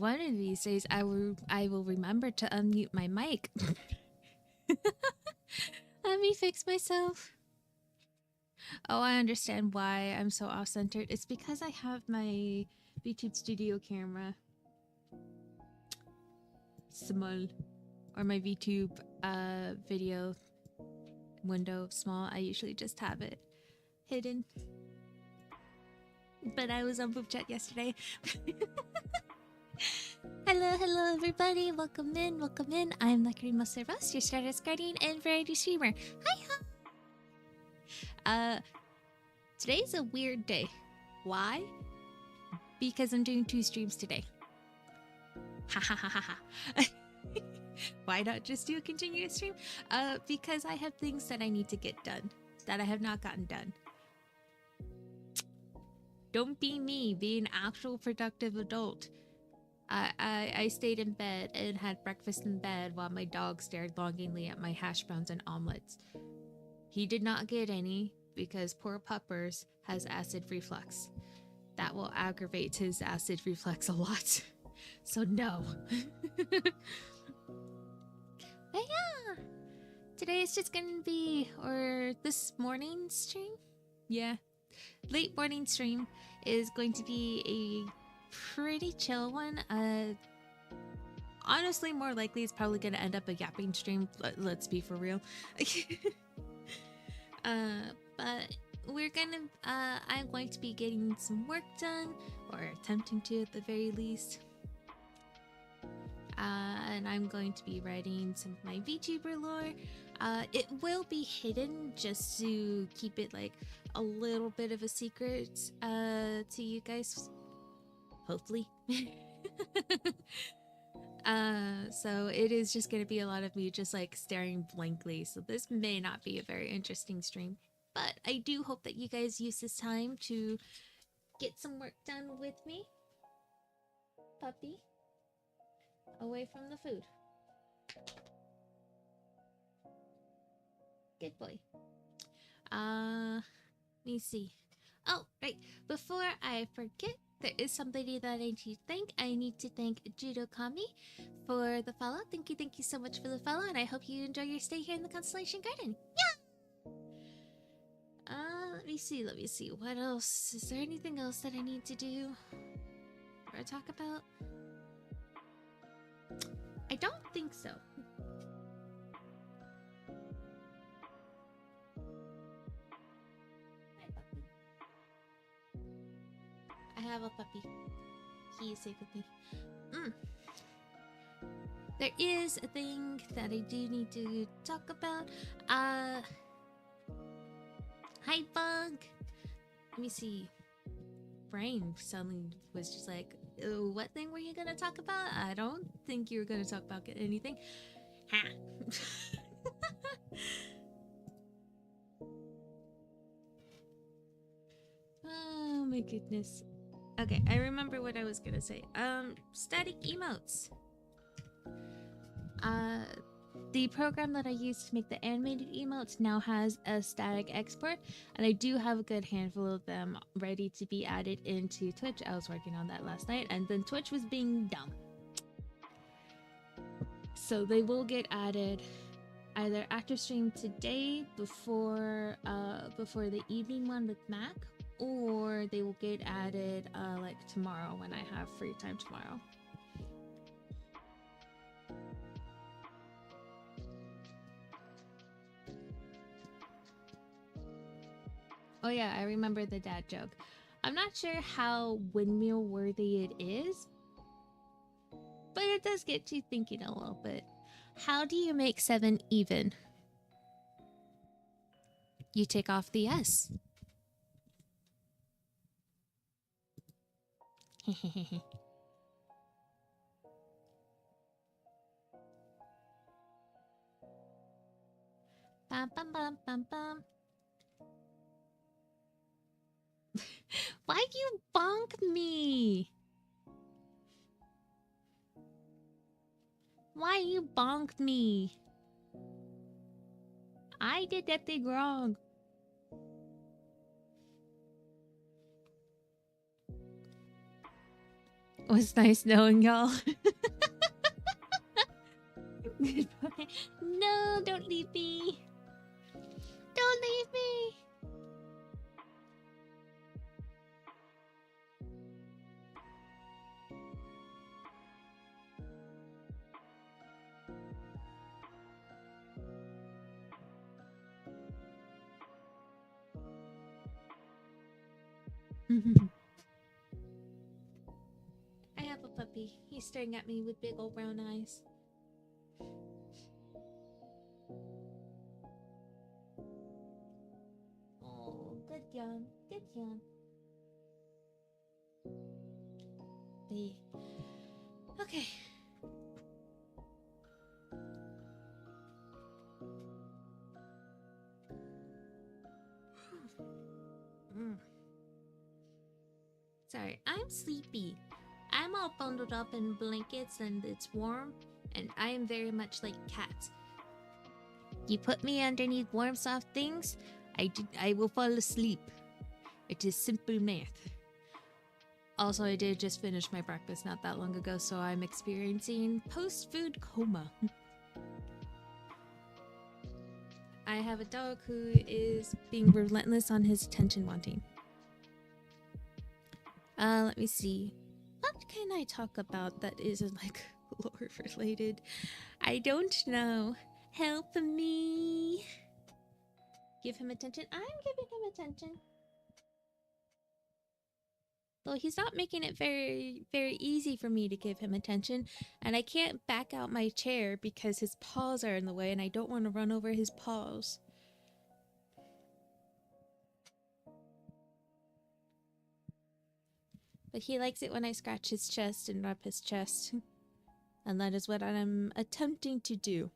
one of these days I will remember to unmute my mic. Let me fix myself. Oh, I understand why I'm so off-centered. It's because I have my VTube Studio camera small, or my VTube video window small. I usually just have it hidden. But I was on Boop Chat yesterday. Hello everybody. Welcome in, welcome in. I'm Lacrima Servas, your Stardust Guardian and variety streamer. Hi. Today's a weird day. Why? Because I'm doing 2 streams today. Ha ha ha ha ha. Why not just do a continuous stream? Because I have things that I need to get done that I have not gotten done. Don't be me, be an actual productive adult. I stayed in bed and had breakfast in bed while my dog stared longingly at my hash browns and omelets. He did not get any because poor Puppers has acid reflux. That will aggravate his acid reflux a lot. So no. But yeah, today is just gonna be, or this morning stream? Yeah, late morning stream is going to be a pretty chill one. Honestly, more likely it's probably gonna end up a yapping stream. Let's be for real. But we're gonna, I'm going to be getting some work done, or attempting to at the very least. And I'm going to be writing some of my VTuber lore. It will be hidden just to keep it like a little bit of a secret to you guys, hopefully. So it is just going to be a lot of me just like staring blankly. So this may not be a very interesting stream, but I do hope that you guys use this time to get some work done with me. Puppy, away from the food. Good boy. Let me see. Oh, right. Before I forget, there is somebody that I need to thank. I need to thank Judo Kami for the follow. Thank you so much for the follow, and I hope you enjoy your stay here in the Constellation Garden. Yeah! Let me see. What else? Is there anything else that I need to do or talk about? I don't think so. I have a puppy. He is safe with me. There is a thing that I do need to talk about. Hi, Bug. Let me see. Brain suddenly was just like, what thing were you gonna talk about? I don't think you were gonna talk about anything. Ha. Oh my goodness. Okay, I remember what I was gonna say. Static emotes. The program that I used to make the animated emotes now has a static export, and I do have a good handful of them ready to be added into Twitch. I was working on that last night, and then Twitch was being dumb. So they will get added either after stream today before the evening one with Mac, or they will get added like tomorrow when I have free time tomorrow. Oh yeah, I remember the dad joke. I'm not sure how windmill worthy it is, but it does get you thinking a little bit. How do you make 7 even? You take off the S. Bum, bum, bum, bum, bum. Why'd you bonk me? Why you bonked me? I did that thing wrong. was nice knowing y'all. Goodbye. No, don't leave me. Don't leave me. I have a puppy. He's staring at me with big old brown eyes. Oh, good yawn. Good yawn. Hey. Okay. Sorry, I'm sleepy. I'm all bundled up in blankets and it's warm, and I am very much like cats. You put me underneath warm, soft things, I will fall asleep. It is simple math. Also, I did just finish my breakfast not that long ago, so I'm experiencing post-food coma. I have a dog who is being relentless on his attention wanting. Let me see. What can I talk about that isn't like lore related? I don't know. Help me. Give him attention. I'm giving him attention. Though he's not making it very, very easy for me to give him attention, and I can't back out my chair because his paws are in the way and I don't want to run over his paws. But he likes it when I scratch his chest and rub his chest. And that is what I'm attempting to do.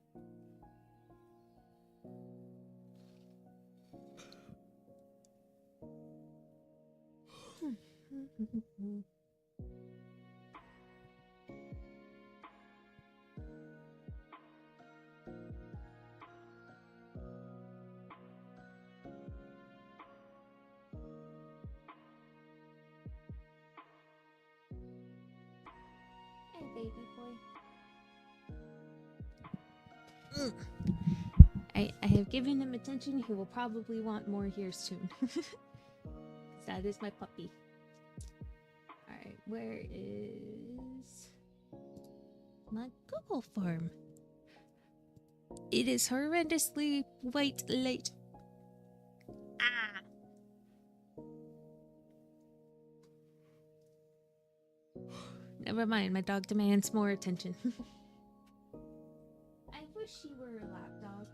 Hey, baby boy. I have given him attention. He will probably want more here soon. That is my puppy. Alright, where is my Google form? It is horrendously white late. Ah! Never mind, my dog demands more attention. I wish she were a lap dog.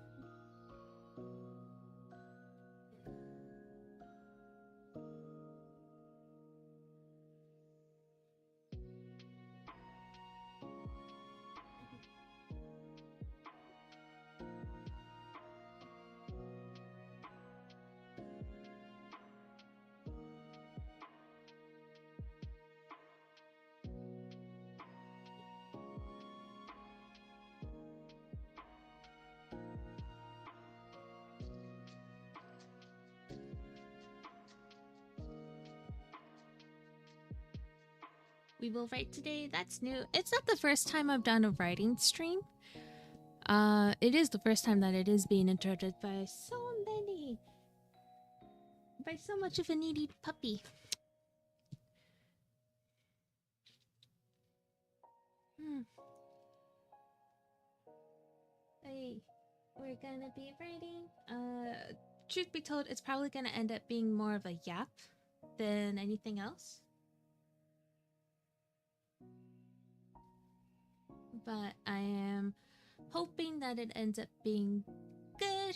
We will write today. That's new. It's not the first time I've done a writing stream. It is the first time that it is being interrupted by so much of a needy puppy. Hey, we're gonna be writing. Truth be told, it's probably gonna end up being more of a yap than anything else. But I am hoping that it ends up being good.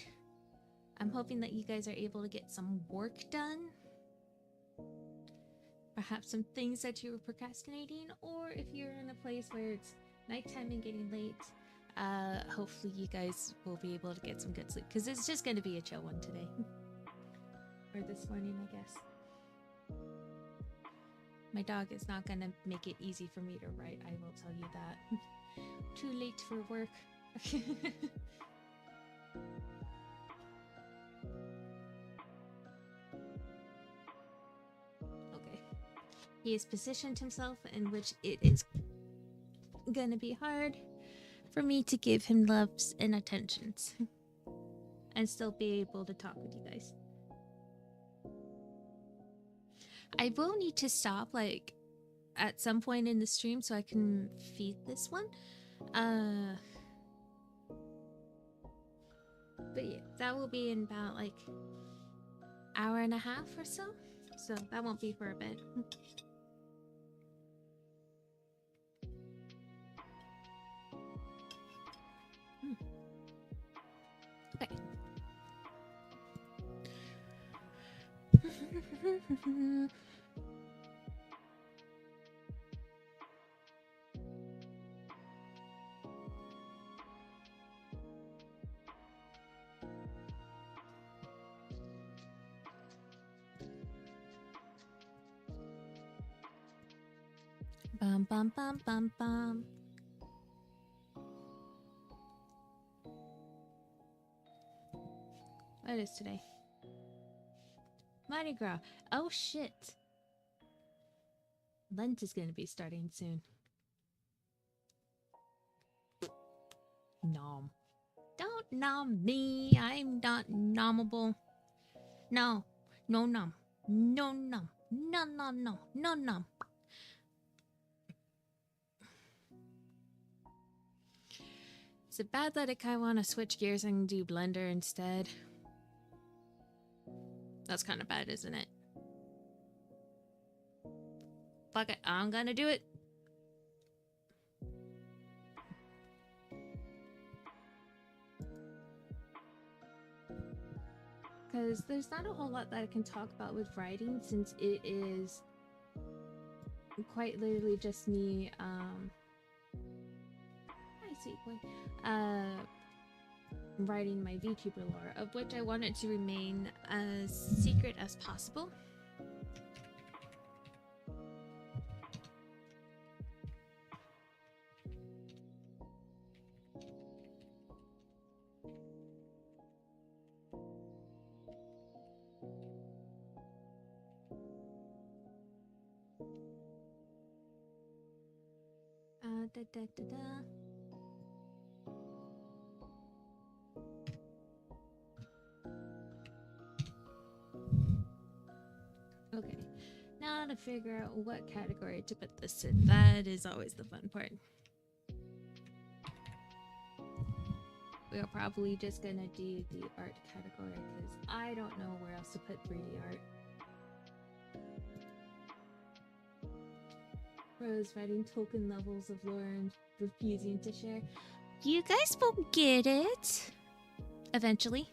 I'm hoping that you guys are able to get some work done. Perhaps some things that you were procrastinating, or if you're in a place where it's nighttime and getting late, hopefully you guys will be able to get some good sleep, because it's just going to be a chill one today. Or this morning, I guess. My dog is not going to make it easy for me to write, I will tell you that. Too late for work. Okay. He has positioned himself in which it is gonna be hard for me to give him loves and attentions and still be able to talk with you guys. I will need to stop like at some point in the stream so I can feed this one. But yeah, that will be in about like hour and a half or so. So that won't be for a bit. Okay. Bum bum bum bum bum. What is today? Mardi Gras. Oh shit. Lent is going to be starting soon. Nom. Don't nom me. I'm not nommable. No. No nom. No nom. No nom no. No nom. Is it bad that I want to switch gears and do Blender instead? That's kind of bad, isn't it? Fuck it, I'm gonna do it. Because there's not a whole lot that I can talk about with writing since it is quite literally just me, I see, writing my VTuber lore, of which I want it to remain as secret as possible. Da, da, da, da. Okay, now to figure out what category to put this in. That is always the fun part. We're probably just gonna do the art category because I don't know where else to put 3D art. Rose writing token levels of lore and refusing to share. You guys will get it eventually.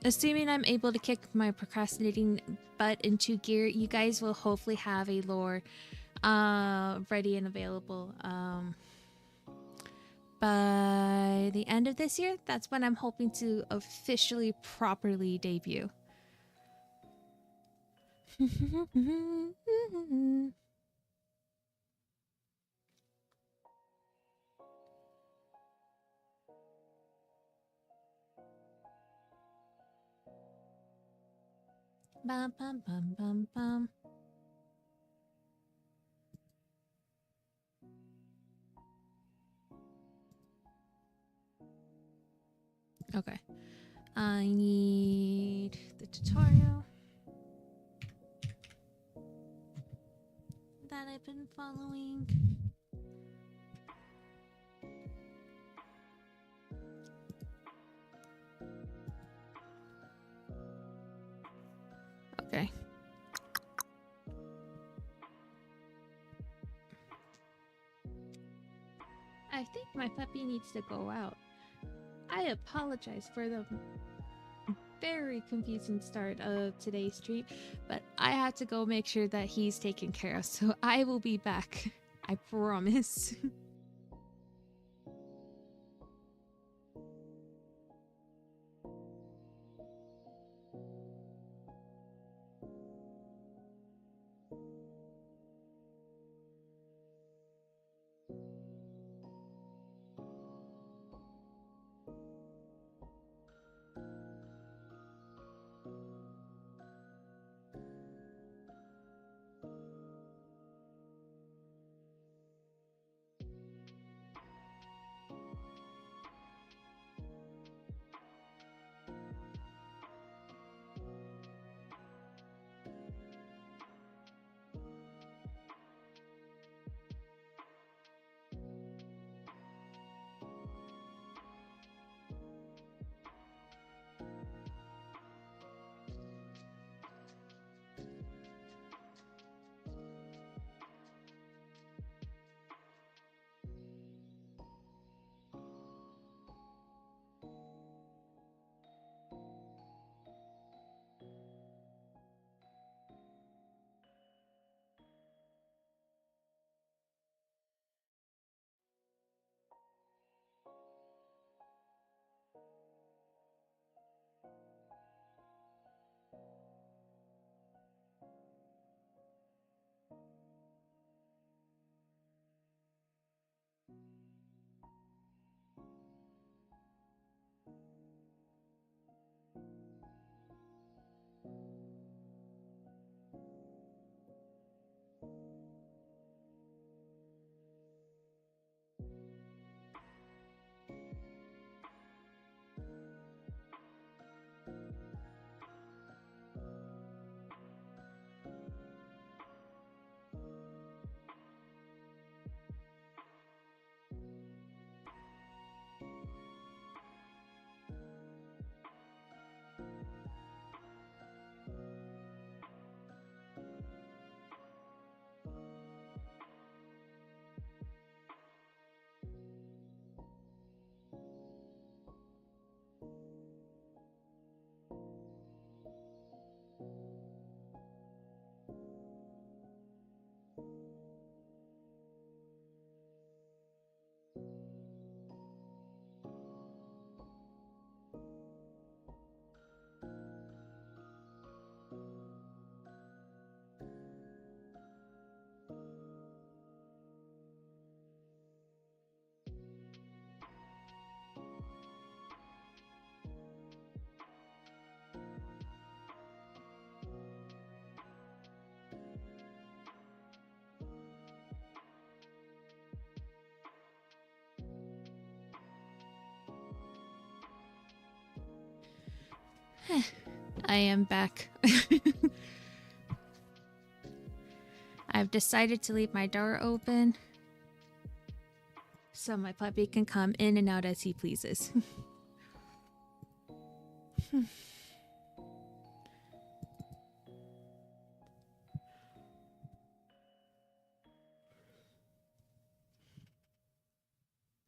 Assuming I'm able to kick my procrastinating butt into gear, you guys will hopefully have a lore ready and available by the end of this year. That's when I'm hoping to officially properly debut. Bum bum bum bum bum. Okay. I need the tutorial that I've been following. Okay. I think my puppy needs to go out. I apologize for the very confusing start of today's stream, but I had to go make sure that he's taken care of, so I will be back. I promise. I am back. I've decided to leave my door open so my puppy can come in and out as he pleases.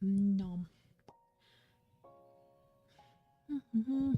Nom. Hmm.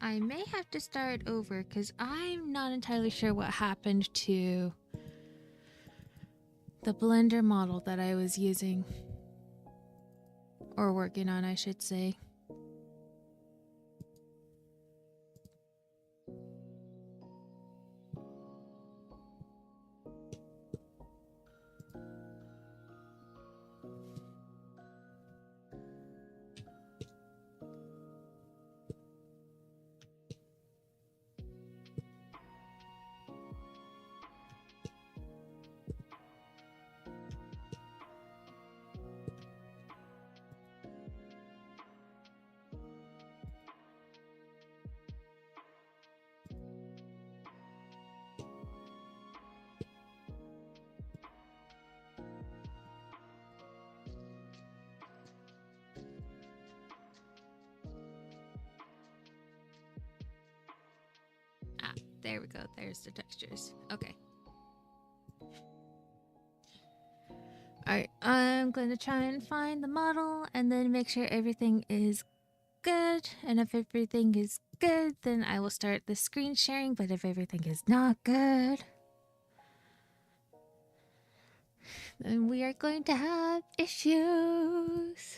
I may have to start over because I'm not entirely sure what happened to the Blender model that I was using. Or working on, I should say. There we go. There's the textures. Okay. Alright, I'm going to try and find the model and then make sure everything is good. And if everything is good, then I will start the screen sharing. But if everything is not good, then we are going to have issues.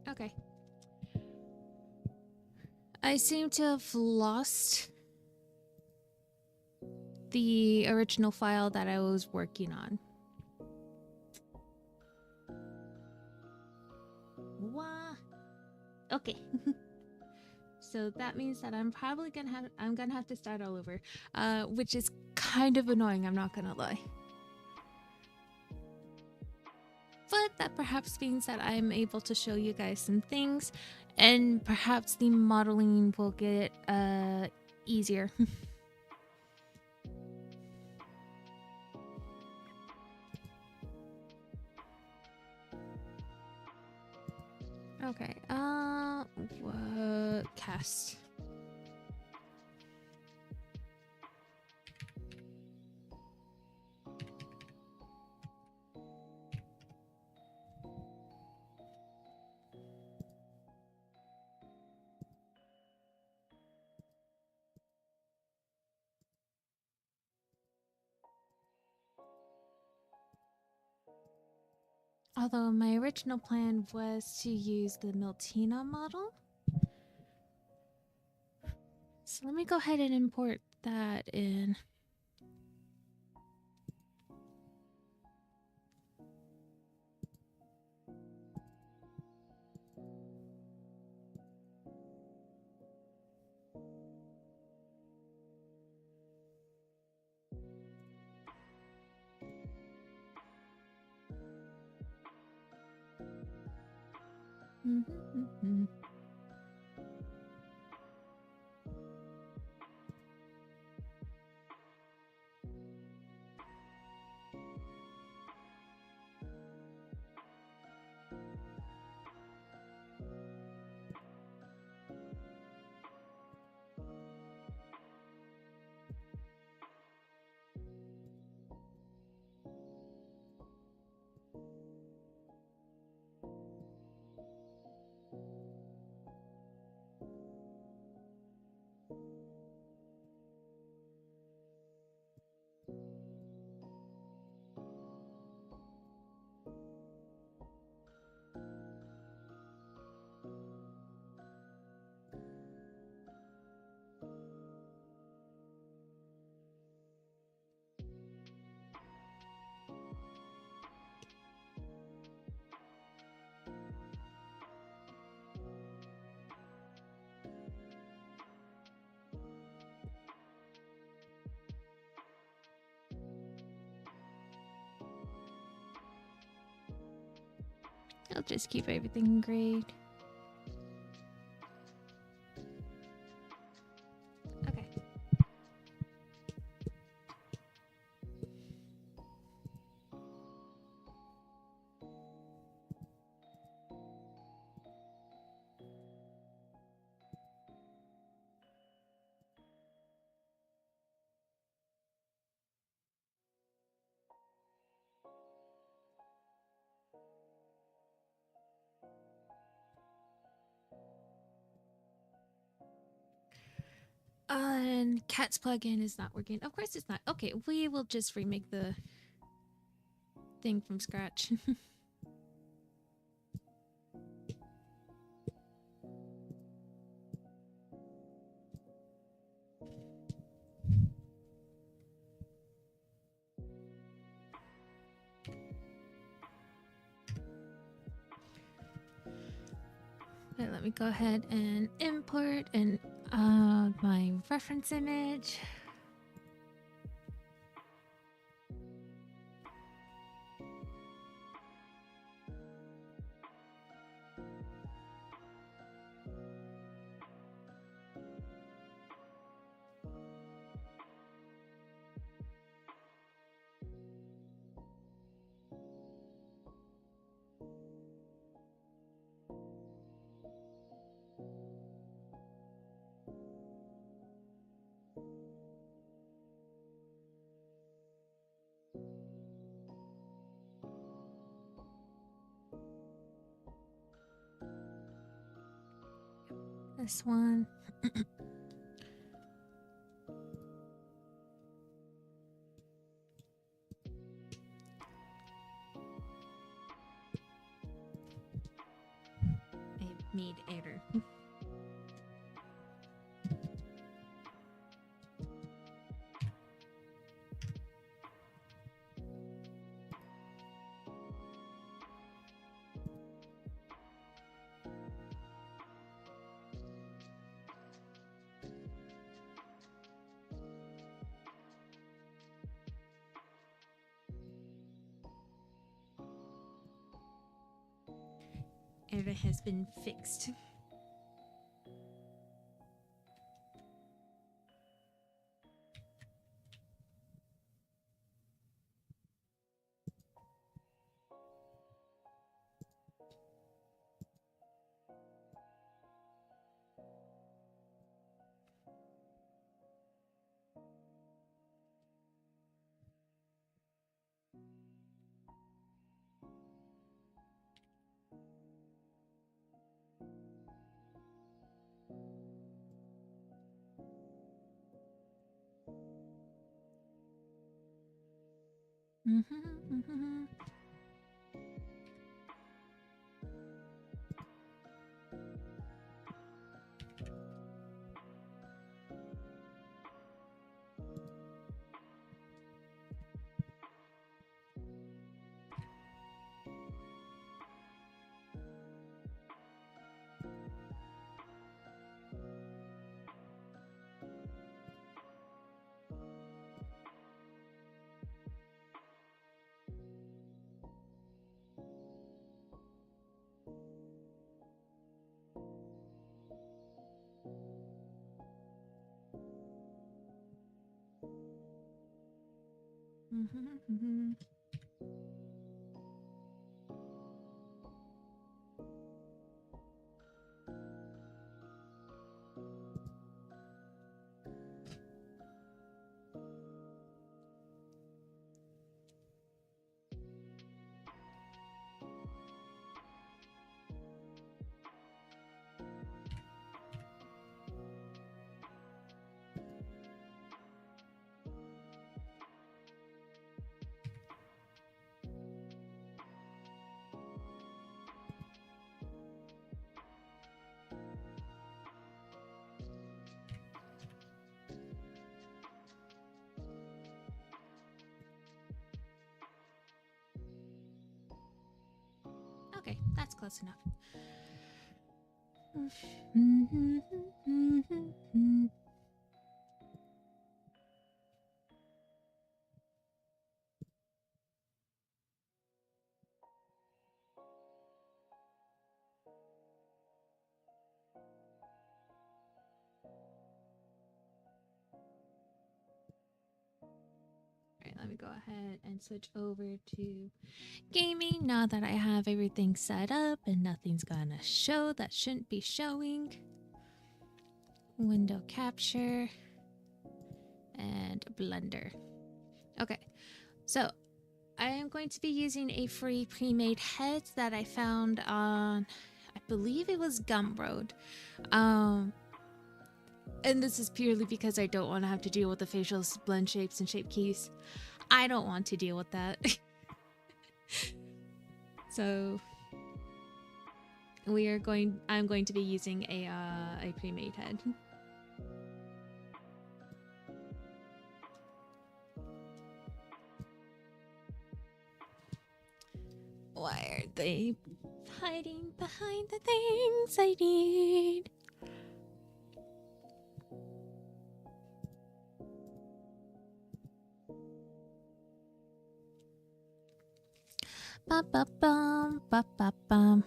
Okay. I seem to have lost the original file that I was working on. What? Okay. So that means that I'm probably gonna have to start all over, which is kind of annoying, I'm not gonna lie. But that perhaps means that I'm able to show you guys some things, and perhaps the modeling will get easier. Okay, what cast? Although my original plan was to use the Miltina model. So let me go ahead and import that in. I'll just keep everything engraved. Okay. And Cat's plugin is not working. Of course it's not. Okay, we will just remake the thing from scratch. Right, let me go ahead and import and my reference image. This one. I made error. Error has been fixed. Okay, that's close enough. Alright, let me go ahead and switch over to gaming now that I have everything set up and nothing's gonna show that shouldn't be showing. Window capture and Blender. Okay, so I am going to be using a free pre-made head that I found on, I believe it was Gumroad. And this is purely because I don't want to have to deal with the facials, blend shapes, and shape keys. I don't want to deal with that. So I'm going to be using a pre-made head. Why are they hiding behind the things I need? Ba ba bum ba ba bum.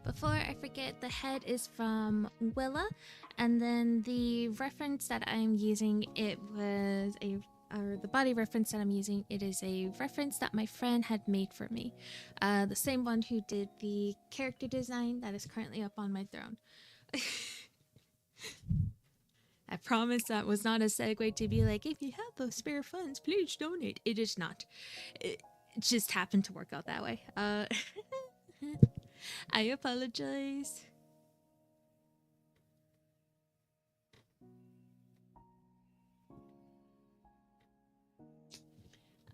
Before I forget, the head is from Willa, and then the reference that I'm using, the body reference that I'm using, it is a reference that my friend had made for me. The same one who did the character design that is currently up on my throne. I promise that was not a segue to be like, if you have those spare funds, please donate. It is not. It just happened to work out that way. I apologize.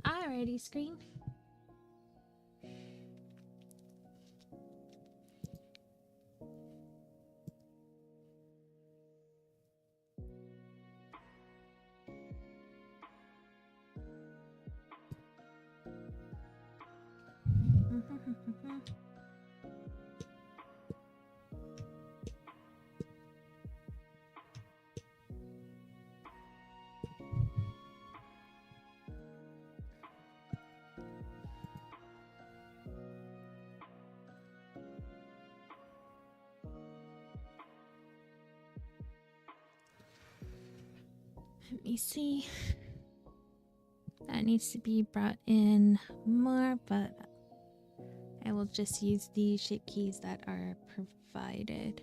Alrighty, screen. Let me see. That needs to be brought in more, but I will just use the shape keys that are provided.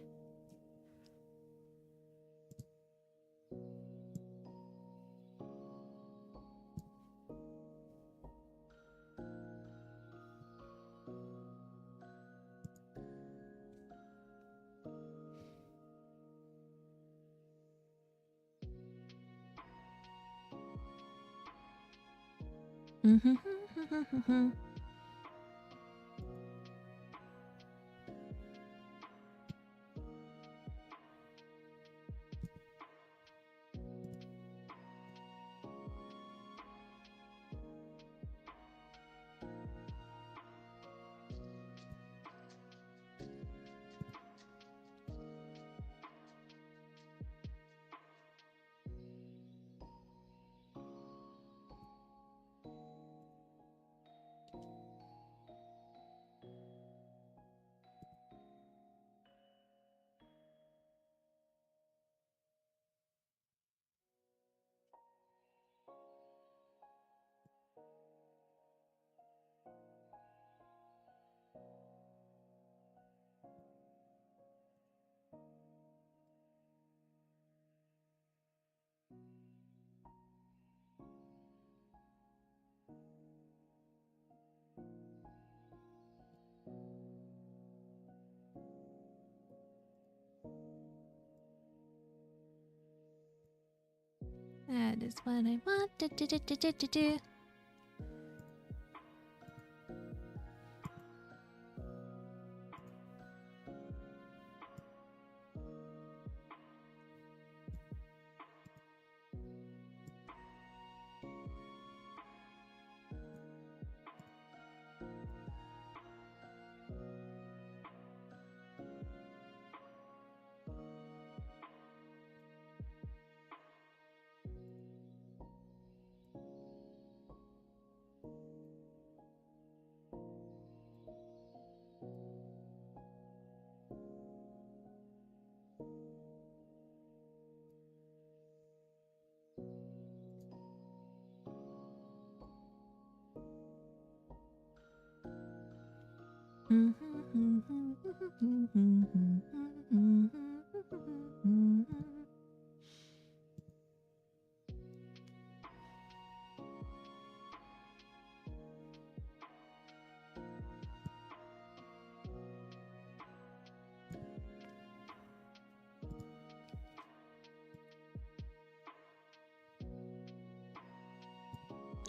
That is what I want. Do.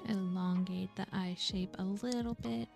Elongate the eye shape a little bit.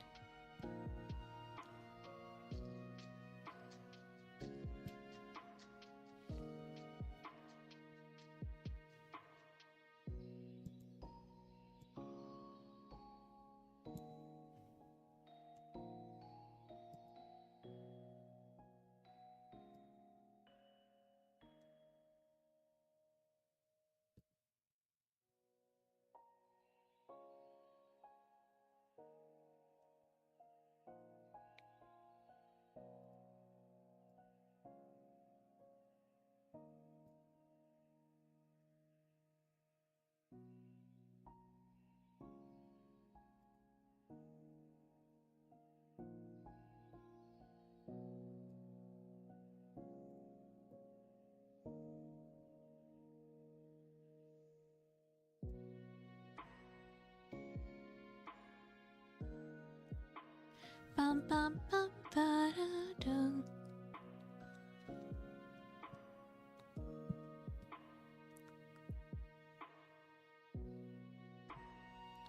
Bum bum bum ba da dum.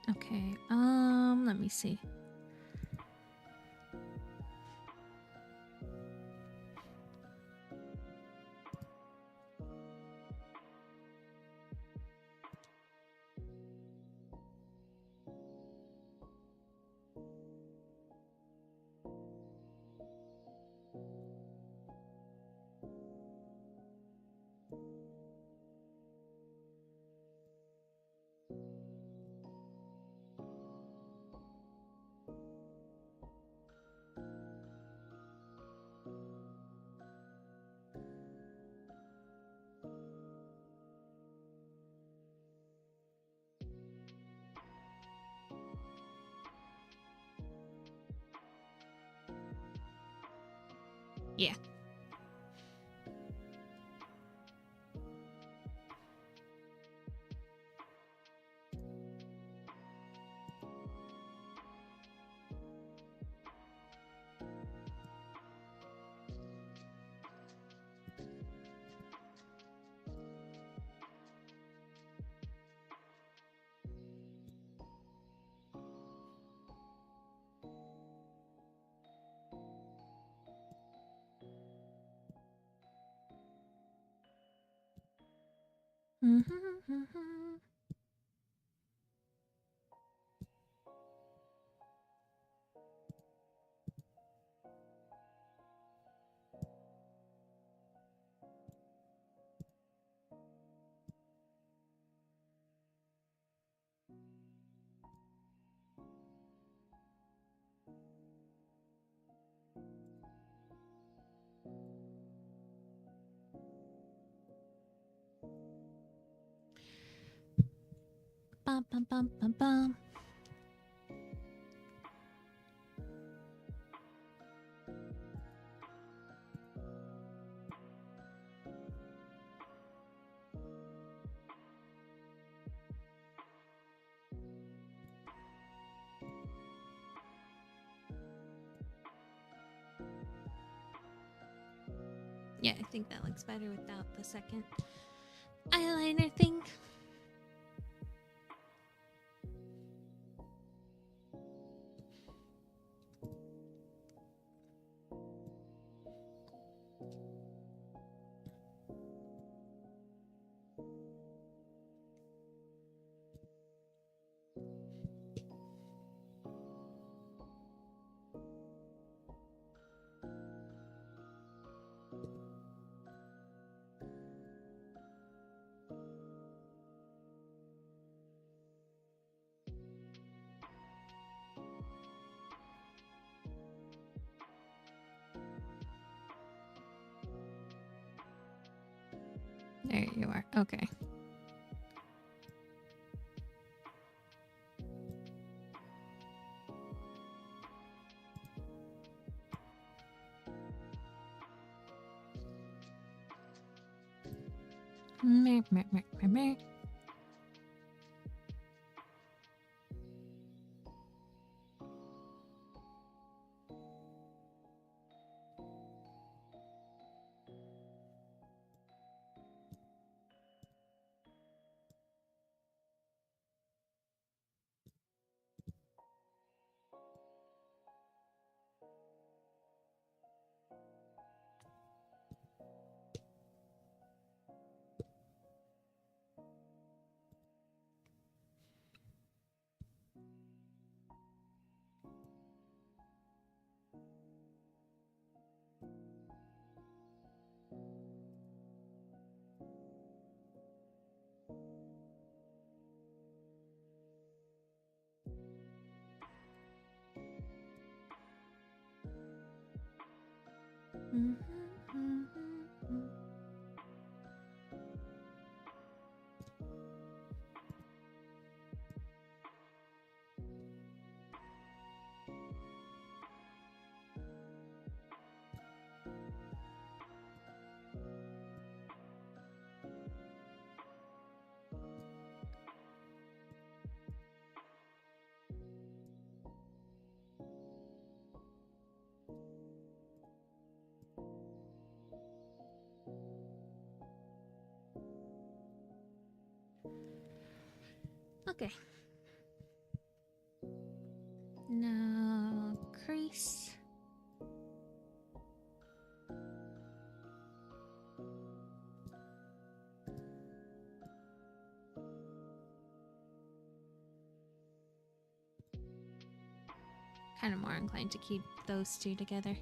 Okay, let me see. Yeah. Bum bum bum bum bum. Yeah, I think that looks better without the second eyeliner thing. There you are. Okay. Meh, meh, meh, meh, meh. Okay. Now, crease. Kind of more inclined to keep those two together.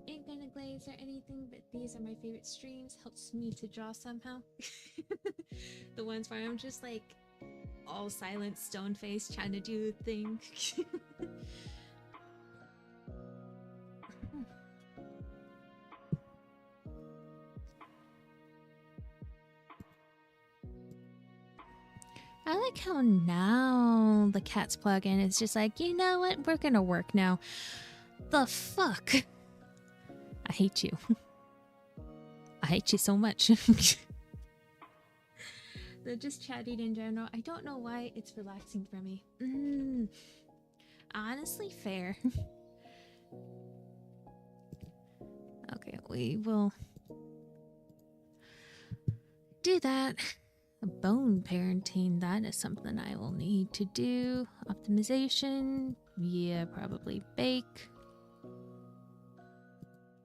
Ain't gonna glaze or anything, but these are my favorite streams. Helps me to draw somehow. The ones where I'm just like all silent, stone faced, trying to do the thing. I like how now the Cats plugin is just like, you know what? We're gonna work now. The fuck? I hate you. I hate you so much. They're just chatting in general. I don't know why it's relaxing for me. Honestly, fair. Okay, we will do that. Bone parenting, that is something I will need to do. Optimization, yeah, probably bake.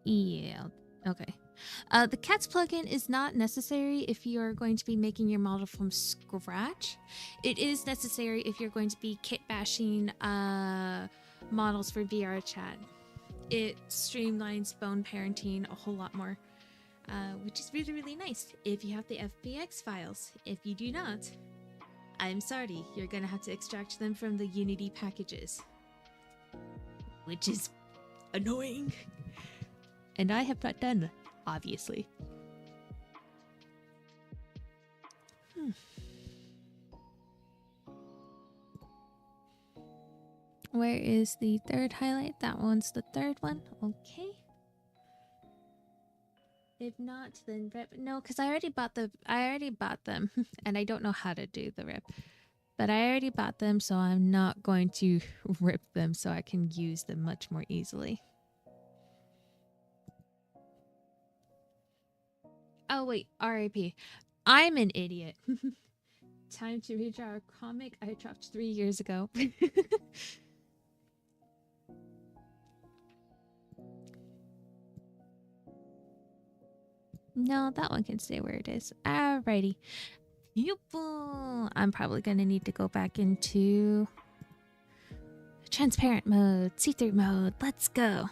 Yeah, okay. The Cats plugin is not necessary if you're going to be making your model from scratch. It is necessary if you're going to be kit bashing models for VR chat. It streamlines bone parenting a whole lot more, which is really, really nice if you have the FBX files. If you do not, I'm sorry, you're gonna have to extract them from the Unity packages, which is annoying. And I have not done that, obviously. Where is the third highlight? That one's the third one. Okay. If not, then rip. No, because I already bought them, and I don't know how to do the rip. But I already bought them, so I'm not going to rip them so I can use them much more easily. Oh wait, RIP. I'm an idiot. Time to read our comic I dropped 3 years ago. No, that one can stay where it is. Alrighty. Yupo! I'm probably gonna need to go back into transparent mode, see-through mode. Let's go.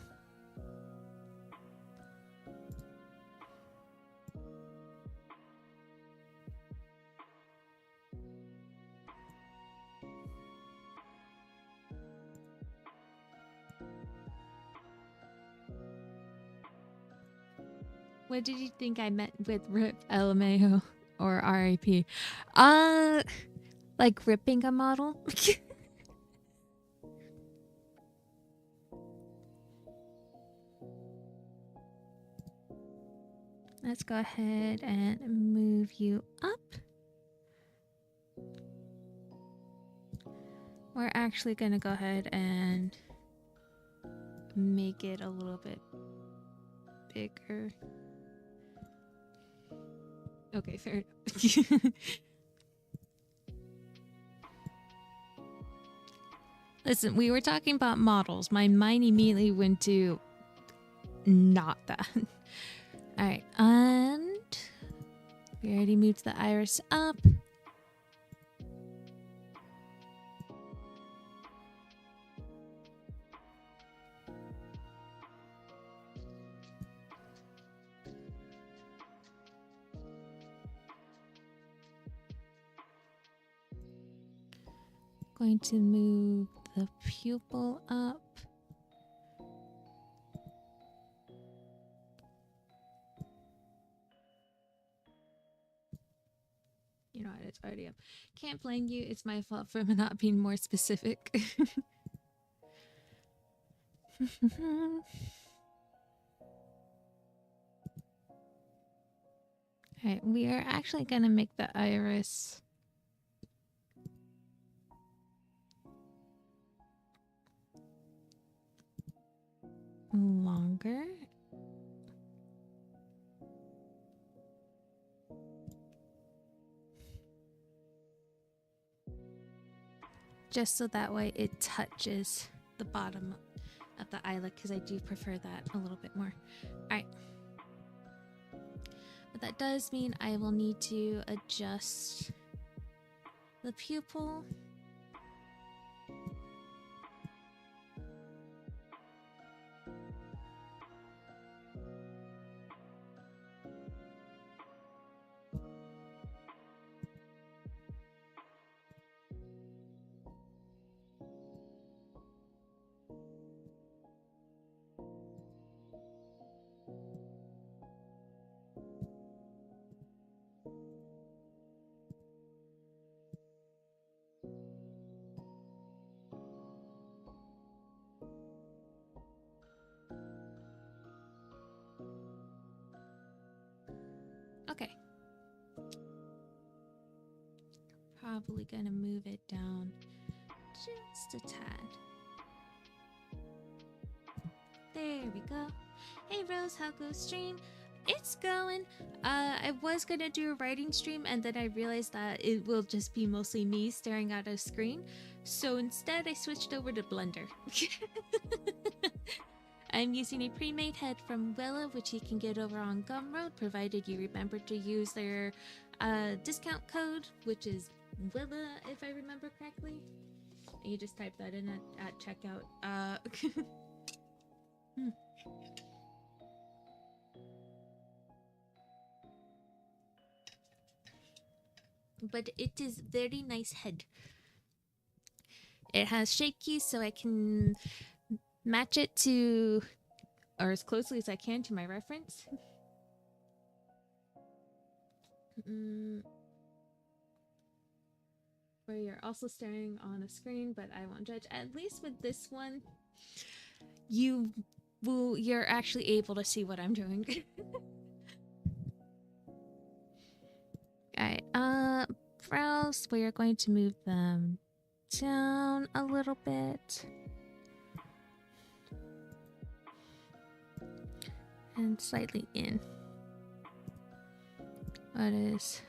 What did you think I meant with rip LMAO or RIP? Like ripping a model? Let's go ahead and move you up. We're actually going to go ahead and make it a little bit bigger. Okay, fair enough. Listen, we were talking about models. My mind immediately went to not that. Alright, and we already moved the iris up. Going to move the pupil up. You know what, it's already up. Can't blame you, it's my fault for not being more specific. Alright, we are actually gonna make the iris longer. Just so that way it touches the bottom of the eyelid, because I do prefer that a little bit more. Alright. But that does mean I will need to adjust the pupil. Okay. Probably gonna move it down just a tad. There we go. Hey Rose, how goes stream? It's going. I was gonna do a writing stream, and then I realized that it will just be mostly me staring at a screen. So instead I switched over to Blender. I'm using a pre-made head from Willa, which you can get over on Gumroad, provided you remember to use their discount code, which is Willa, if I remember correctly. And you just type that in at checkout. But it is very nice head. It has shape keys, so I can match it to, or as closely as I can, to my reference. where you're also staring on a screen, but I won't judge. At least with this one, you're actually able to see what I'm doing. Alright, brows, we are going to move them down a little bit. And slightly in. What is...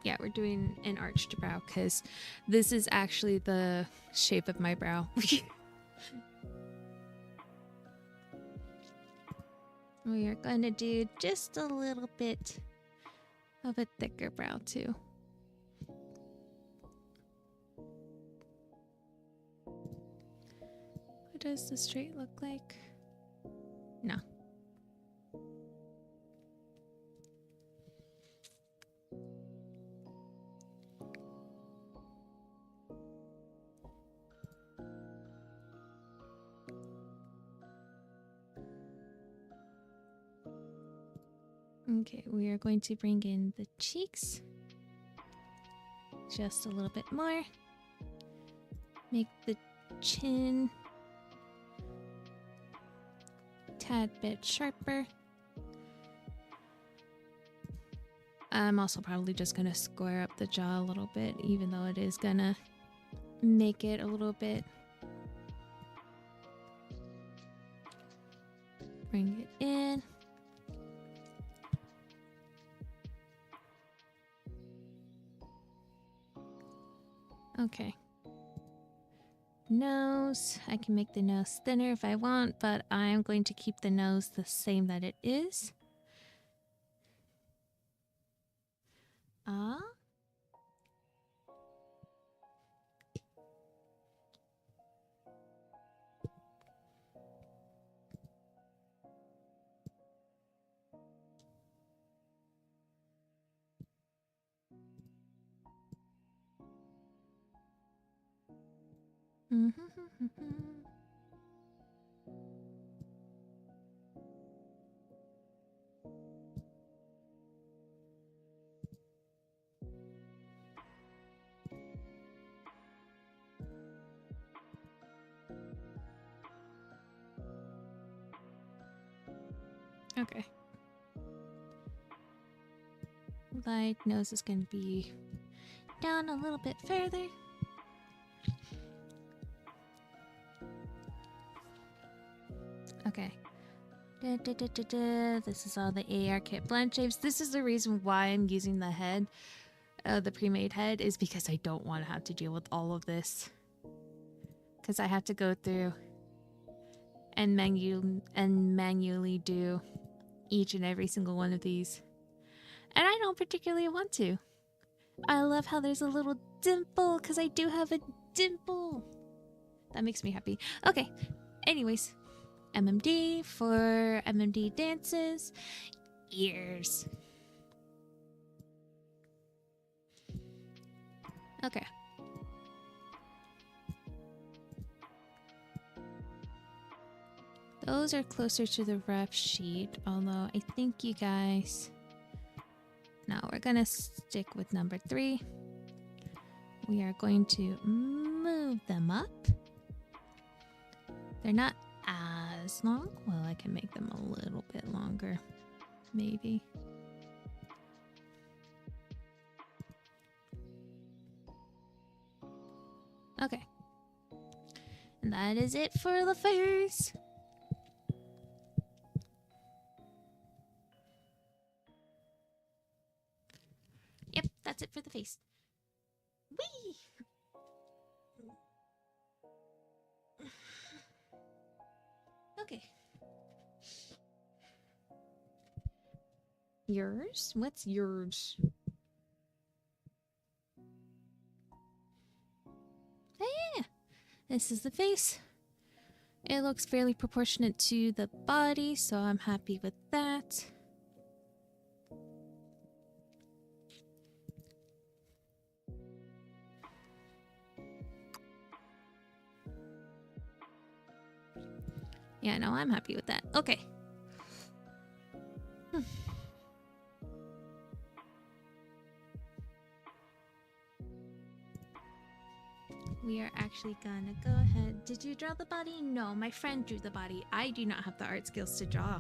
Yeah, we're doing an arched brow because this is actually the shape of my brow. We are going to do just a little bit of a thicker brow too. What does the straight look like? No. Okay, we are going to bring in the cheeks just a little bit more. Make the chin a tad bit sharper. I'm also probably just gonna square up the jaw a little bit, even though it is gonna make it a little bit. Bring it in. Okay. Nose. I can make the nose thinner if I want, but I'm going to keep the nose the same that it is. Okay. Light nose is going to be down a little bit further. Okay. This is all the AR kit blend shapes. This is the reason why I'm using the head, the pre-made head, is because I don't want to have to deal with all of this. Because I have to go through and manually do each and every single one of these. And I don't particularly want to. I love how there's a little dimple, because I do have a dimple. That makes me happy. Okay, anyways. MMD for MMD dances. Ears. Okay. Those are closer to the rough sheet, although I think you guys... No, we're gonna stick with number 3. We are going to move them up. They're not as long. Well, I can make them a little bit longer, maybe. Okay. And that is it for the face. Yep, that's it for the face. Whee! Okay. Yours? What's yours? Oh yeah! This is the face. It looks fairly proportionate to the body, so I'm happy with that. Yeah, no, I'm happy with that. Okay. we are actually gonna go ahead. Did you draw the body? No, my friend drew the body. I do not have the art skills to draw.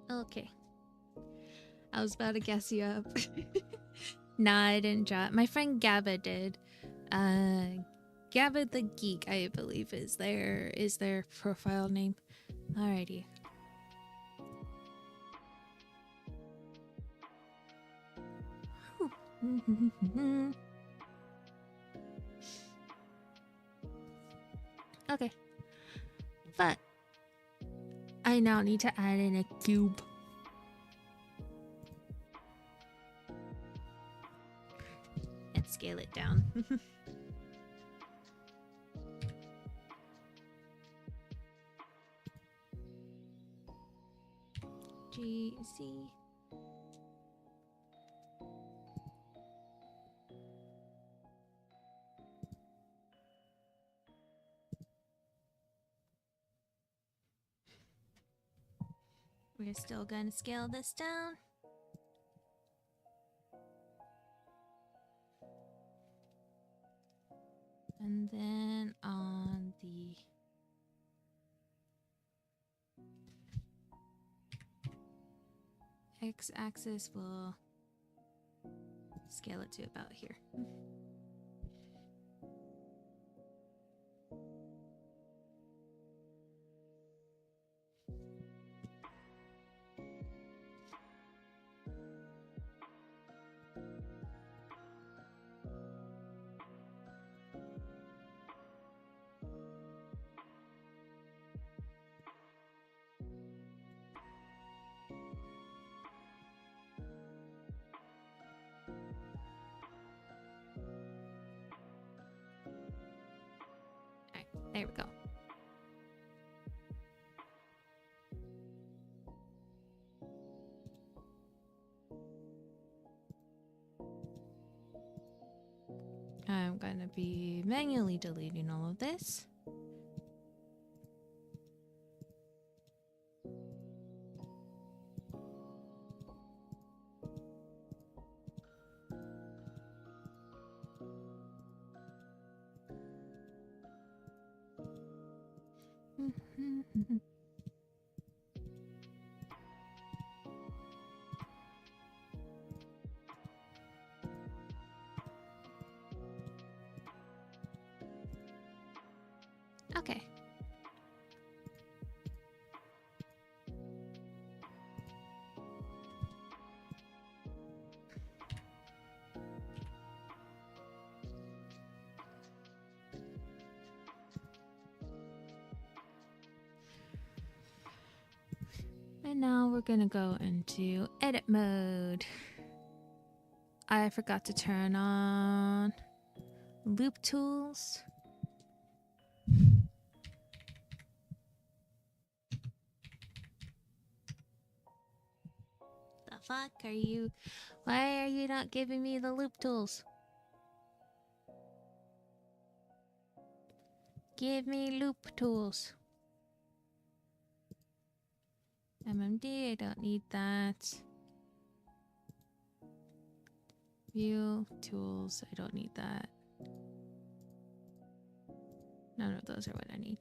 Okay. I was about to guess you up. Nah, I didn't draw it. My friend Gabba did. Gabba the Geek, I believe, is their profile name. Alrighty. Okay. But I now need to add in a cube. And scale it down. GC. We're still gonna scale this down. And then on the x-axis, we'll scale it to about here. There we go. I'm going to be manually deleting all of this. Okay. And now we're gonna go into edit mode. I forgot to turn on loop tools. The fuck are you? Why are you not giving me the loop tools? Give me loop tools. MMD, I don't need that. View, tools, I don't need that. None of those are what I need.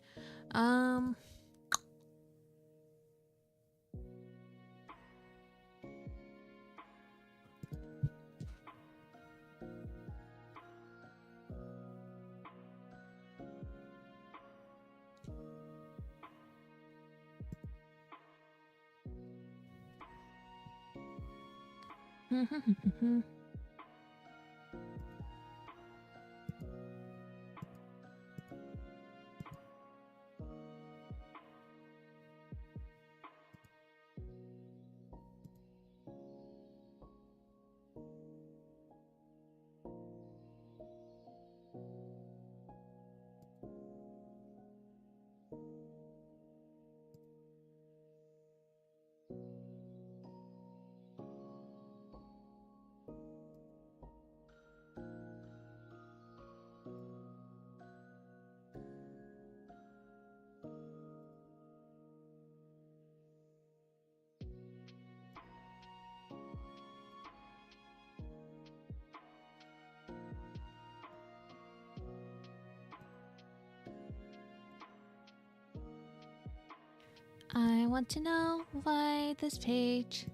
I want to know why this page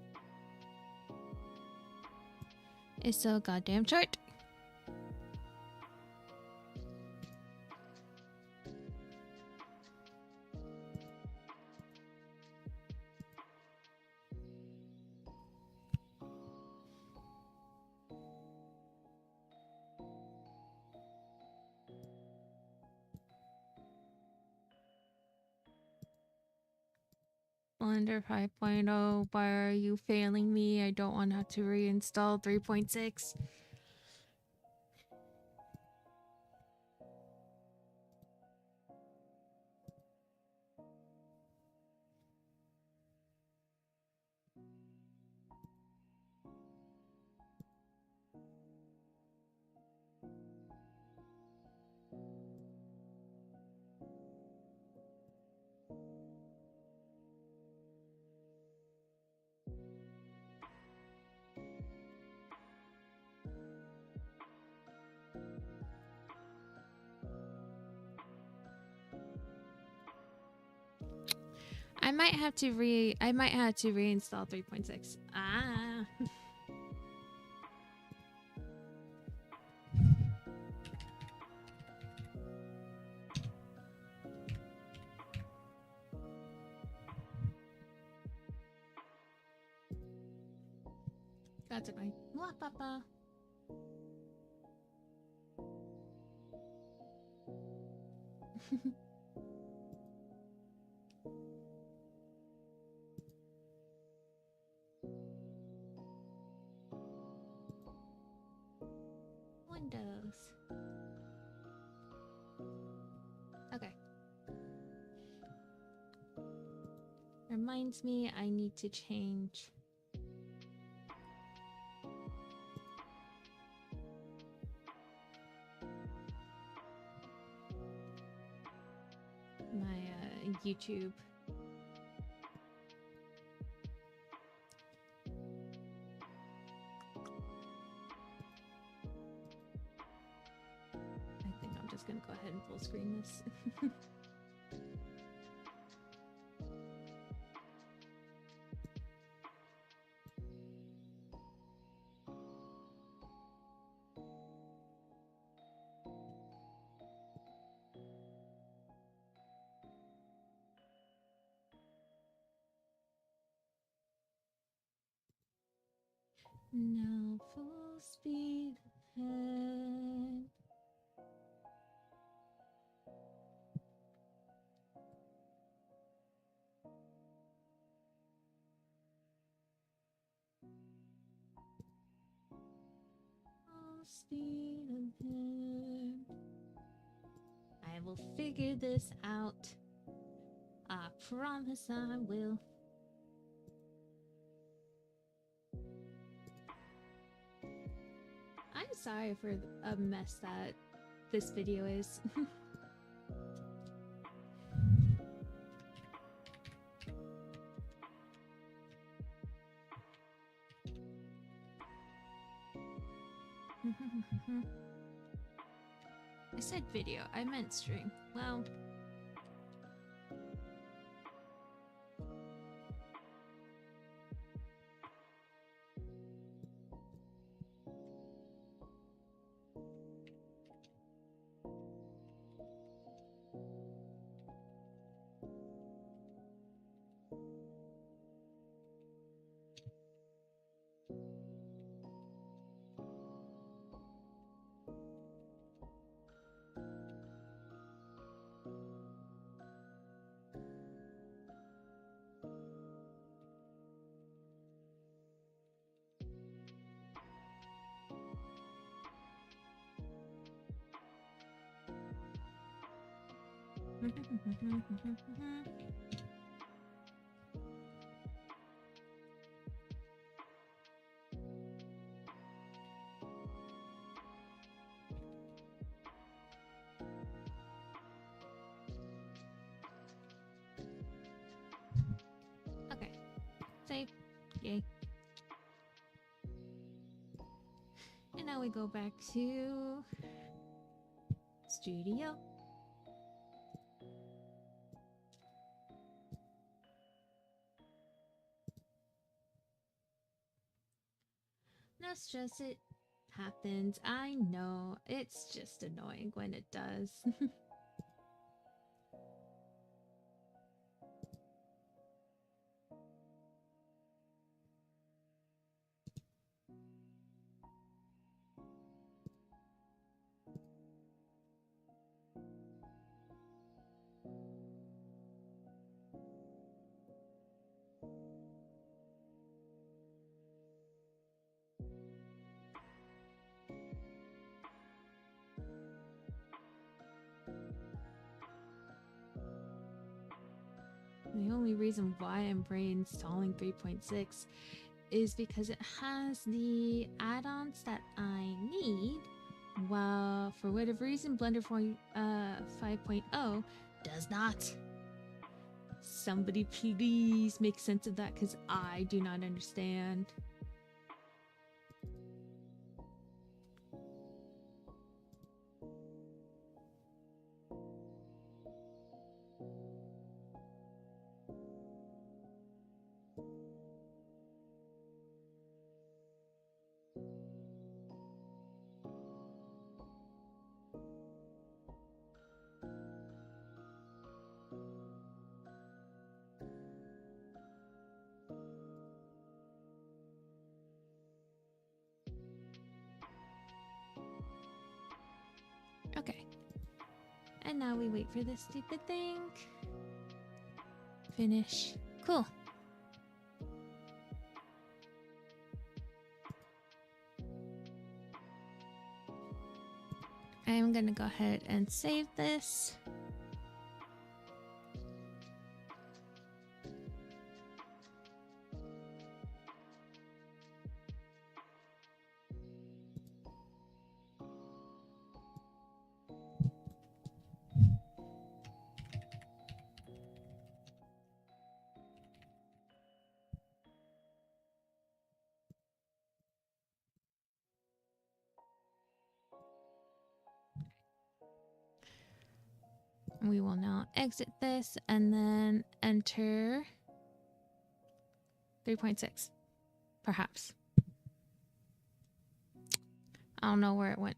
is so goddamn short. Blender 5.0, why are you failing me? I don't want to have to reinstall 3.6. I might have to reinstall 3.6. Ah. That's annoying. Mwah, papa. Windows. Okay. Reminds me I need to change my YouTube. I think I'm just gonna go ahead and full screen this. Now full speed ahead. Full speed ahead. I will figure this out. I promise I will. I'm sorry for a mess that this video is. I said video, I meant stream. Well, okay. Save. Yay. And now we go back to studio. it happens. I know. It's just annoying when it does. The only reason why I'm reinstalling 3.6 is because it has the add-ons that I need, while for whatever reason Blender 5.0 does not. Somebody please make sense of that, because I do not understand. Okay. And now we wait for this stupid thing. Finish. Cool. I'm gonna go ahead and save this. We will now exit this and then enter 3.6, perhaps. I don't know where it went.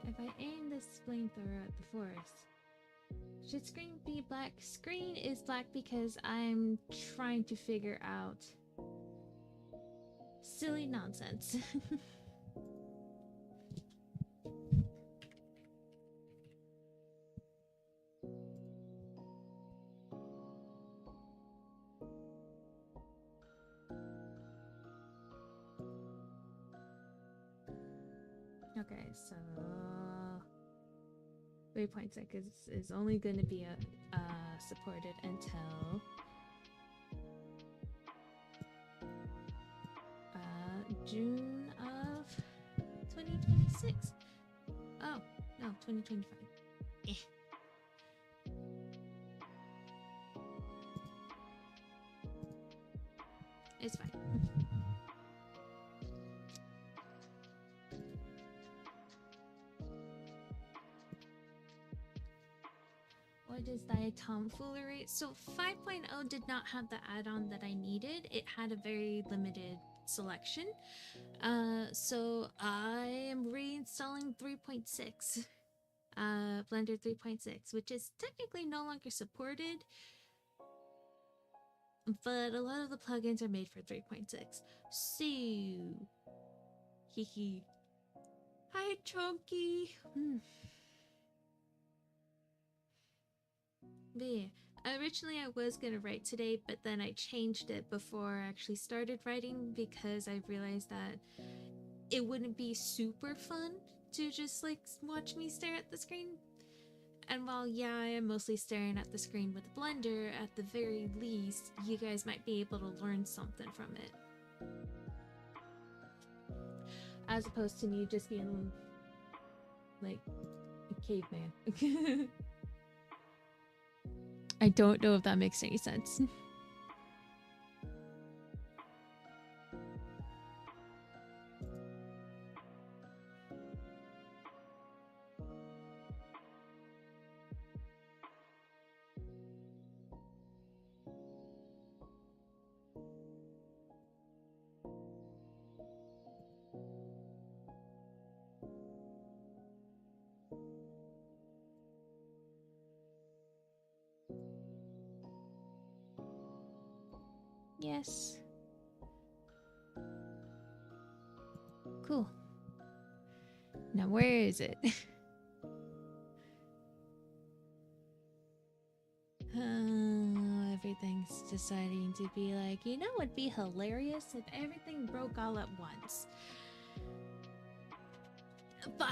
If I aim this flamethrower at the forest, should screen be black? Screen is black because I'm trying to figure out silly nonsense. Okay, so 3.6 is only going to be supported until June of 2026. Oh, no, 2025. Eh. It's fine. What is that tomfoolery? So 5.0 did not have the add-on that I needed. It had a very limited selection. So I am reinstalling 3.6. Blender 3.6, which is technically no longer supported, but a lot of the plugins are made for 3.6. So, hee. Hi, Chunky. But yeah, originally I was gonna write today, but then I changed it before I actually started writing because I realized that it wouldn't be super fun to just like watch me stare at the screen. And while, yeah, I am mostly staring at the screen with Blender, at the very least, you guys might be able to learn something from it. As opposed to me just being like a caveman. I don't know if that makes any sense. Yes. Cool. Now where is it? Everything's deciding to be like, you know what'd be hilarious if everything broke all at once. Fuck!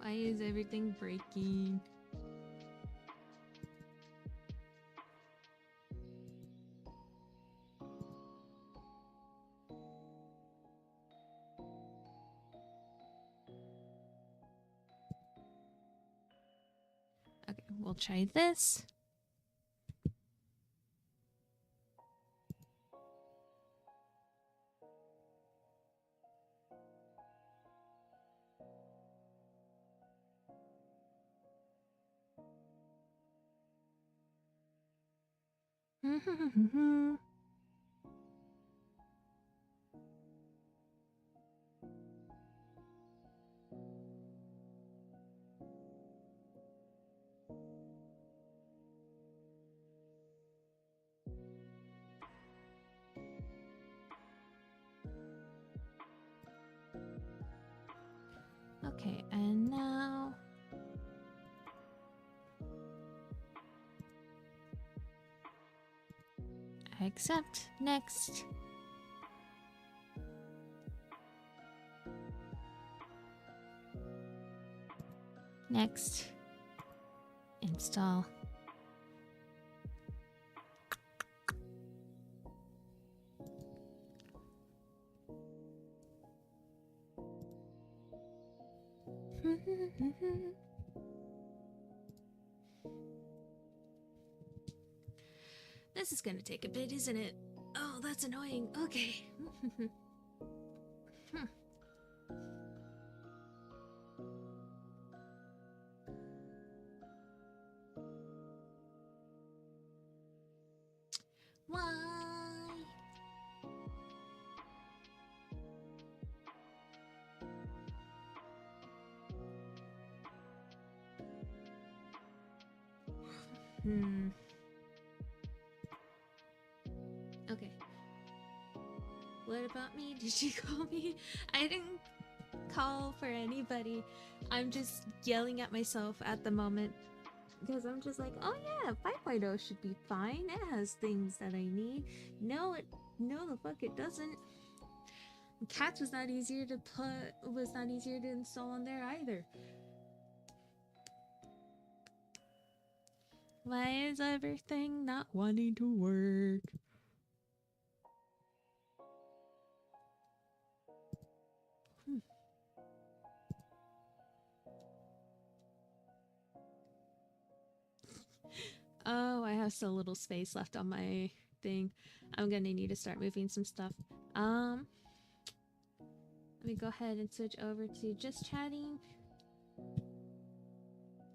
Why is everything breaking? Okay, we'll try this. Okay, and now I accept. Next. Next. Install. This is gonna take a bit, isn't it? Oh, that's annoying. Okay. Why? Okay. What about me? Did you call me? I didn't call for anybody. I'm just yelling at myself at the moment. Because I'm just like, oh yeah, 5.0 should be fine. It has things that I need. No, the fuck it doesn't. Cats was not easier to install on there either. Why is everything not wanting to work? Oh, I have so little space left on my thing. I'm gonna need to start moving some stuff. Let me go ahead and switch over to just chatting.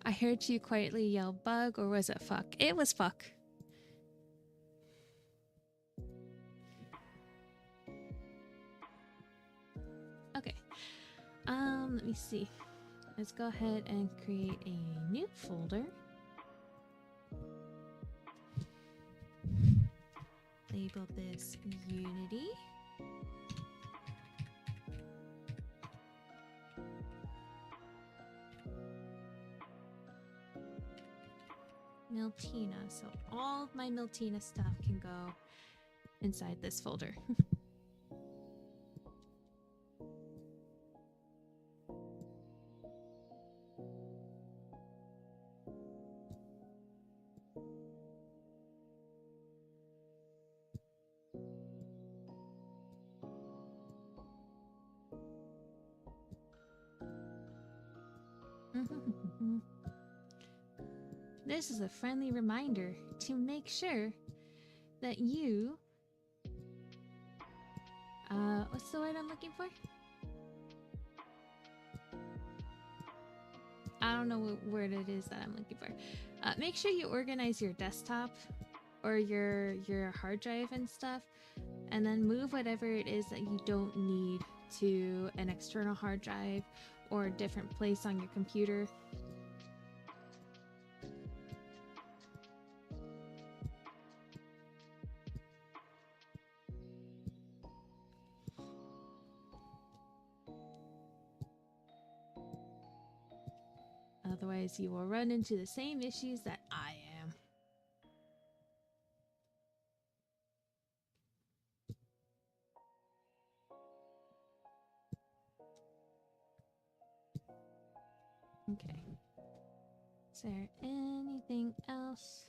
I heard you quietly yell bug, or was it fuck? It was fuck. Okay. Let me see. Let's go ahead and create a new folder. Label this Unity. Miltina. So all of my Miltina stuff can go inside this folder. This is a friendly reminder to make sure that you... what's the word I'm looking for? I don't know what word it is that I'm looking for. Make sure you organize your desktop or your hard drive and stuff, and then move whatever it is that you don't need to an external hard drive or a different place on your computer. Otherwise, you will run into the same issues that I am. Okay. Is there anything else?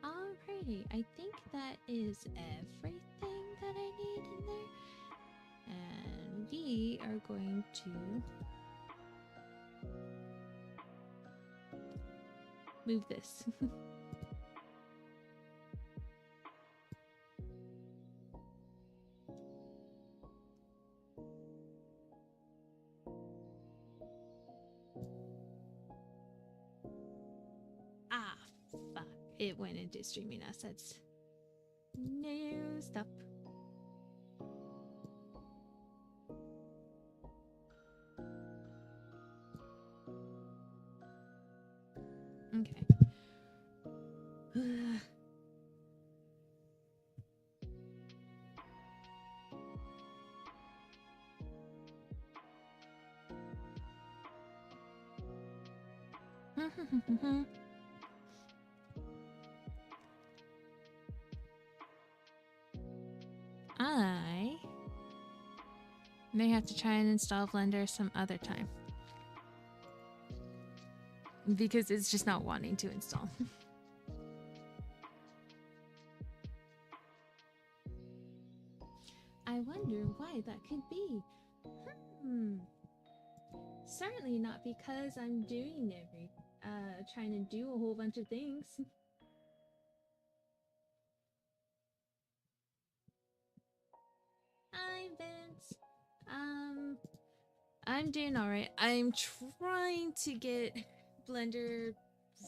Alrighty, I think that is everything that I need in there. And we are going to move this. Ah, fuck. It went into streaming assets. No, stop. Okay. I may have to try and install Blender some other time, because it's just not wanting to install. I wonder why that could be. Certainly not because I'm doing trying to do a whole bunch of things. Hi, Vince. I'm doing all right. I'm trying to get Blender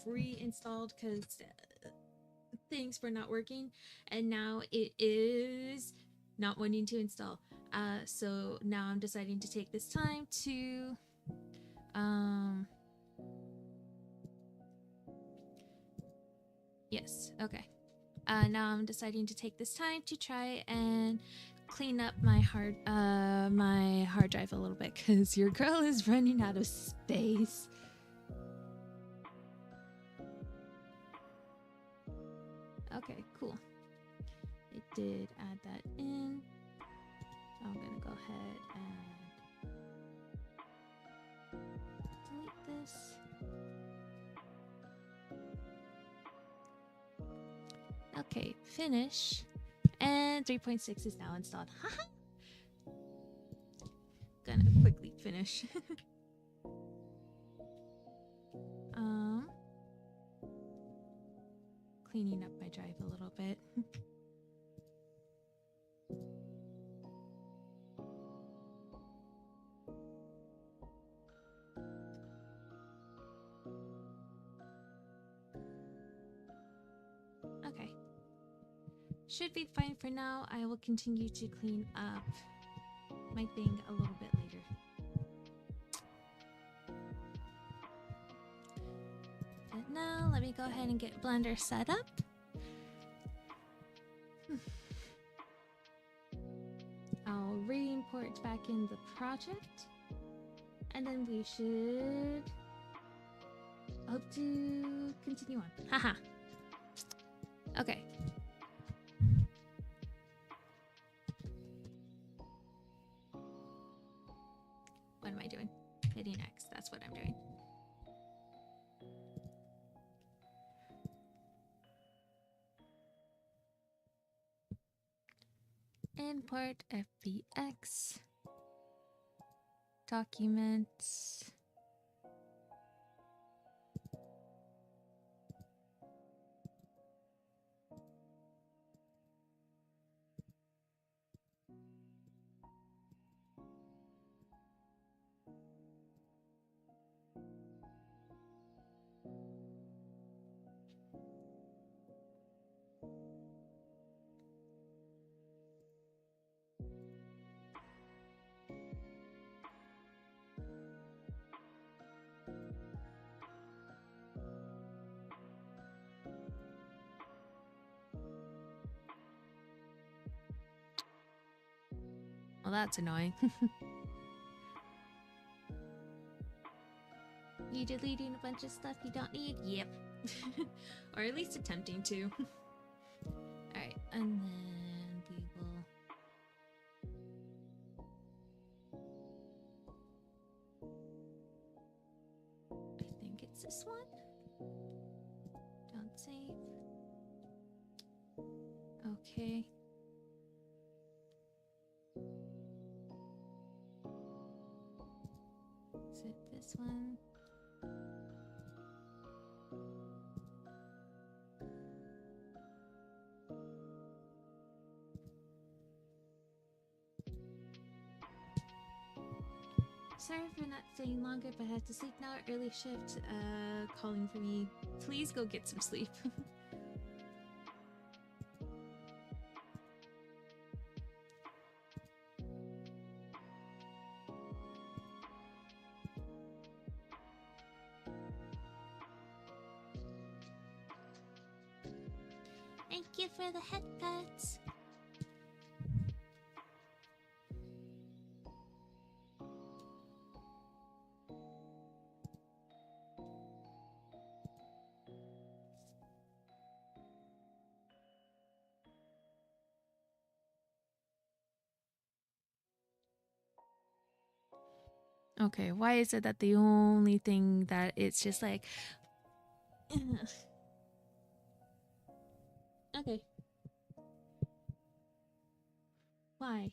reinstalled because things were not working, and now it is not wanting to install. So now I'm deciding to take this time to yes, okay. Now I'm deciding to take this time to try and clean up my hard drive a little bit, because your girl is running out of space. Okay, cool. It did add that in. So I'm gonna go ahead and delete this. Okay, finish. And 3.6 is now installed. Haha. Gonna quickly finish. Cleaning up my drive a little bit. should be fine for now. I will continue to clean up my thing a little bit later. But now, let me go ahead and get Blender set up. I'll re-import back in the project. And then we should hope to continue on. Haha. Okay. What am I doing? Hitting X. That's what I'm doing. Import FBX. Documents. Well, that's annoying. You deleting a bunch of stuff you don't need? Yep. Or at least attempting to. Alright, and then we will... I think it's this one. Don't save. Okay. Is it this one? Sorry for not staying longer, but I have to sleep now. Early shift calling for me. Please go get some sleep. Thank you for the head pats. Okay, why is it that the only thing that it's just like... Okay. Why?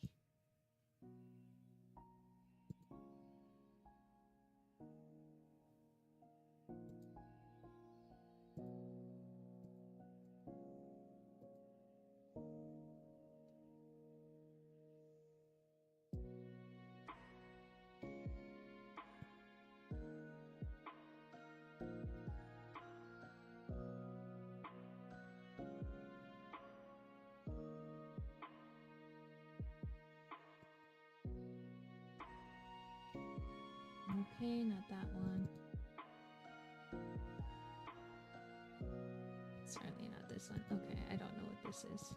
Okay, not that one. Certainly not this one. Okay, I don't know what this is.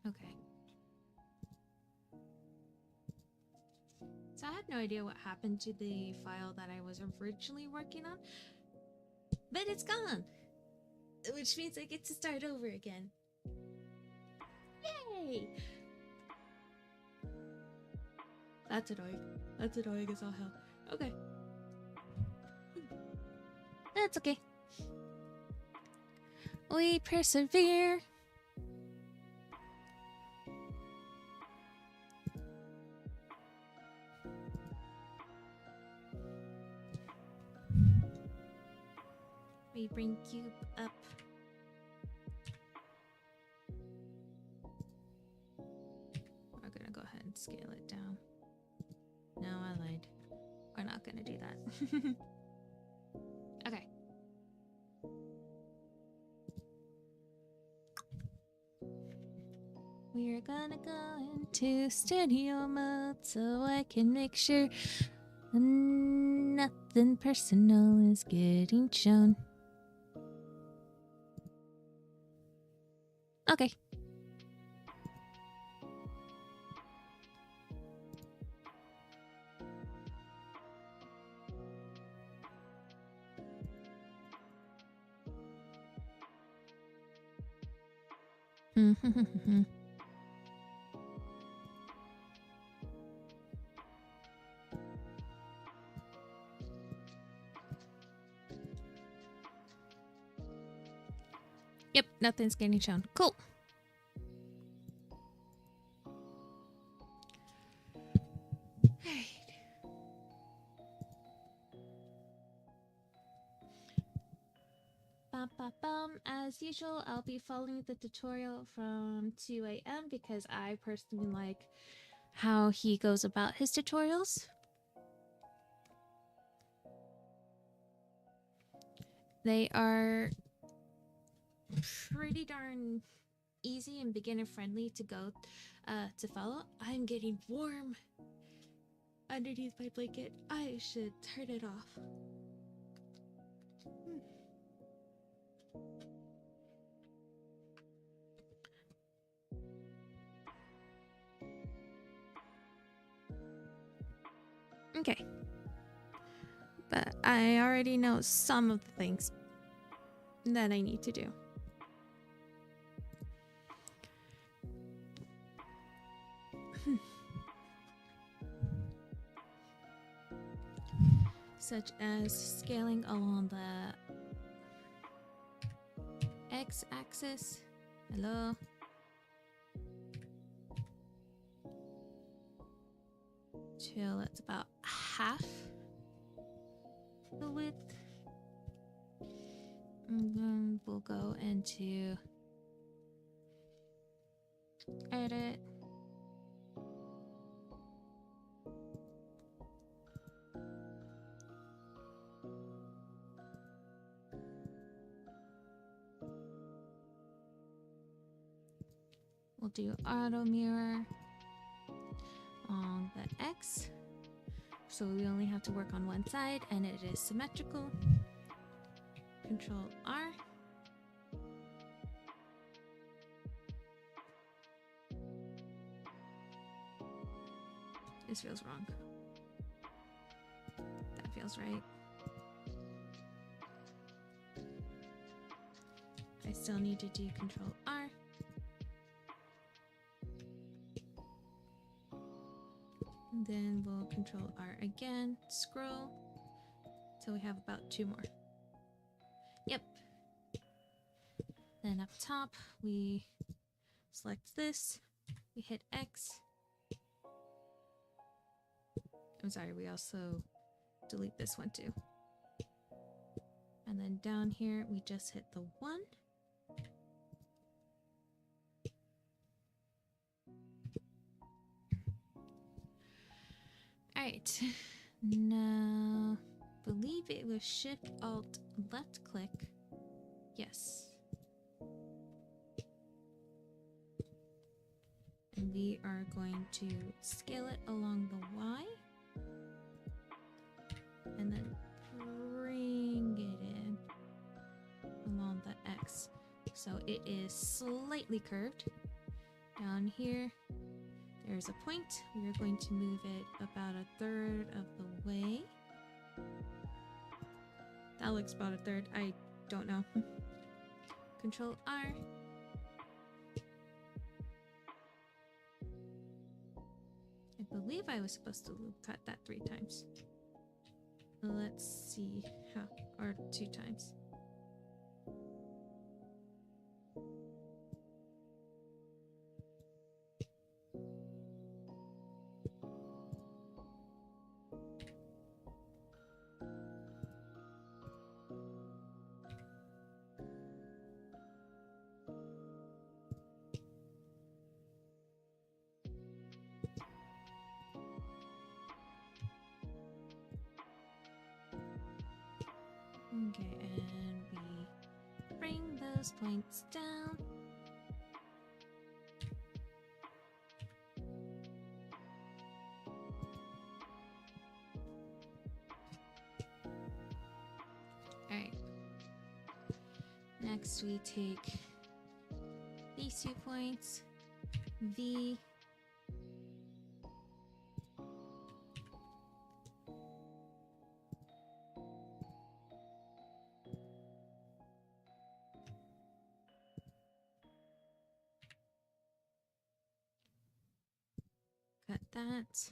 Okay. So I had no idea what happened to the file that I was originally working on, but it's gone, which means I get to start over again. Yay! That's annoying. That's annoying as all hell. Okay. That's okay. We persevere. We bring cube up. We're gonna go ahead and scale it down. No, I lied. We're not gonna do that. Okay. We're gonna go into studio mode so I can make sure nothing personal is getting shown. Okay. Yep, nothing's getting shown. Cool. As usual, I'll be following the tutorial from 2 a.m. because I personally like how he goes about his tutorials. They are pretty darn easy and beginner friendly to go to follow. I'm getting warm underneath my blanket. I should turn it off. Okay. But I already know some of the things that I need to do. Such as scaling along the x-axis. Hello. Till it's about half the width. And then we'll go into edit. We'll do auto mirror on the X. So we only have to work on one side and it is symmetrical. Control R. This feels wrong. That feels right. I still need to do Control R. And then we'll Control R again, scroll, till we have about 2 more. Yep. Then up top, we select this, we hit X. I'm sorry, we also delete this one too. And then down here, we just hit the 1. Alright. Now, believe it was Shift Alt left click. Yes. And we are going to scale it along the Y. And then bring it in along the X. So it is slightly curved. Down here, there's a point. We are going to move it about a third of the way. That looks about a third. I don't know. Control R. I believe I was supposed to cut that 3 times. Let's see how, or 2 times. Okay, and we bring those points down. Alright. Next we take these 2 points, V, cut that,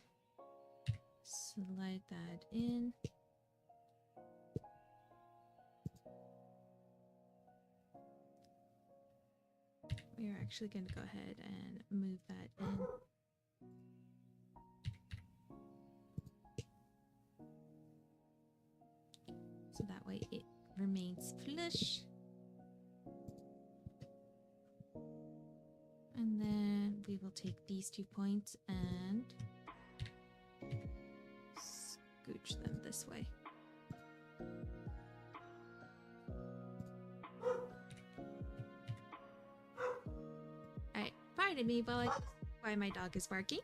slide that in. We are actually going to go ahead and move that in. So that way it remains flush. And then we will take these 2 points and scooch them this way. Alright, pardon me while why my dog is barking.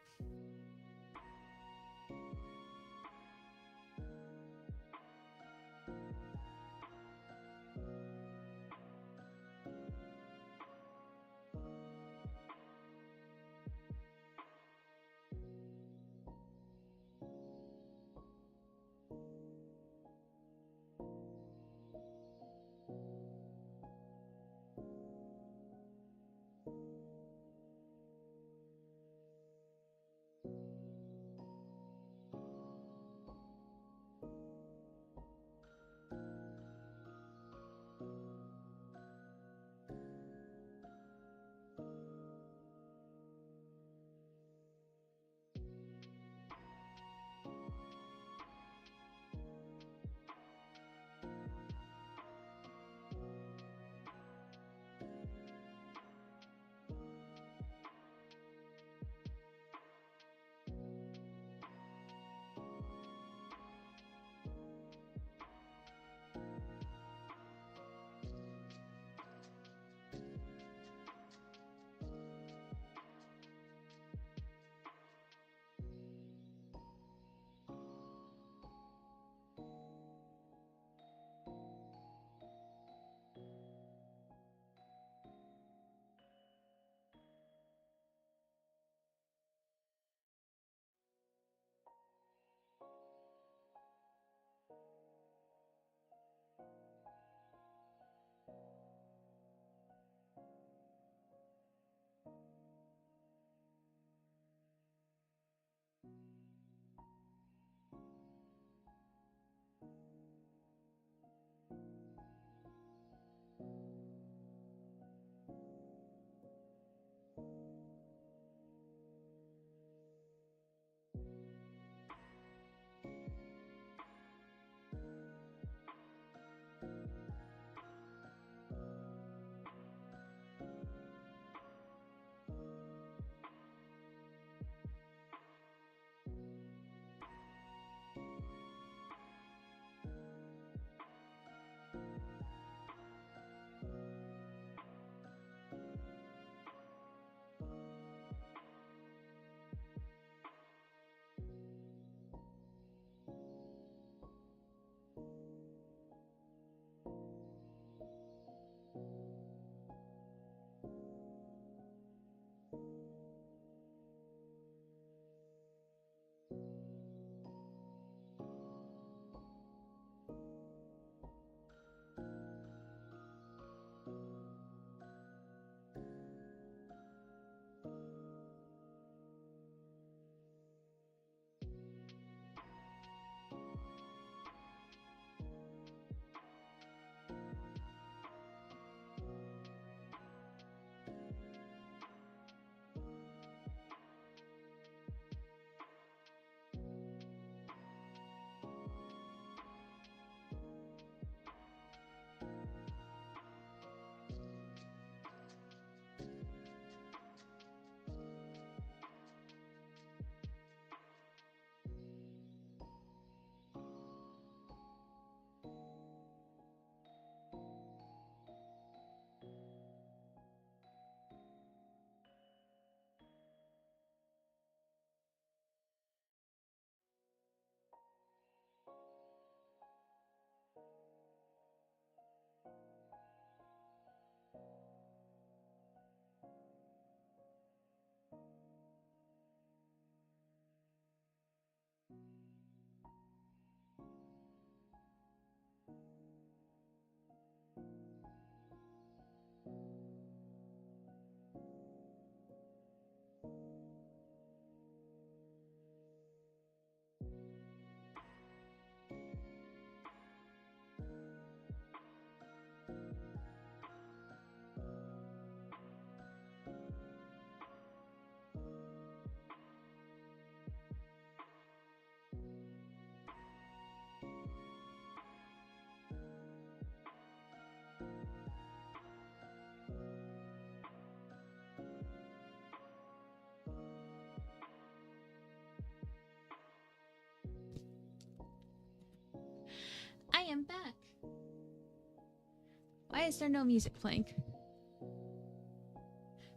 Why is there no music playing?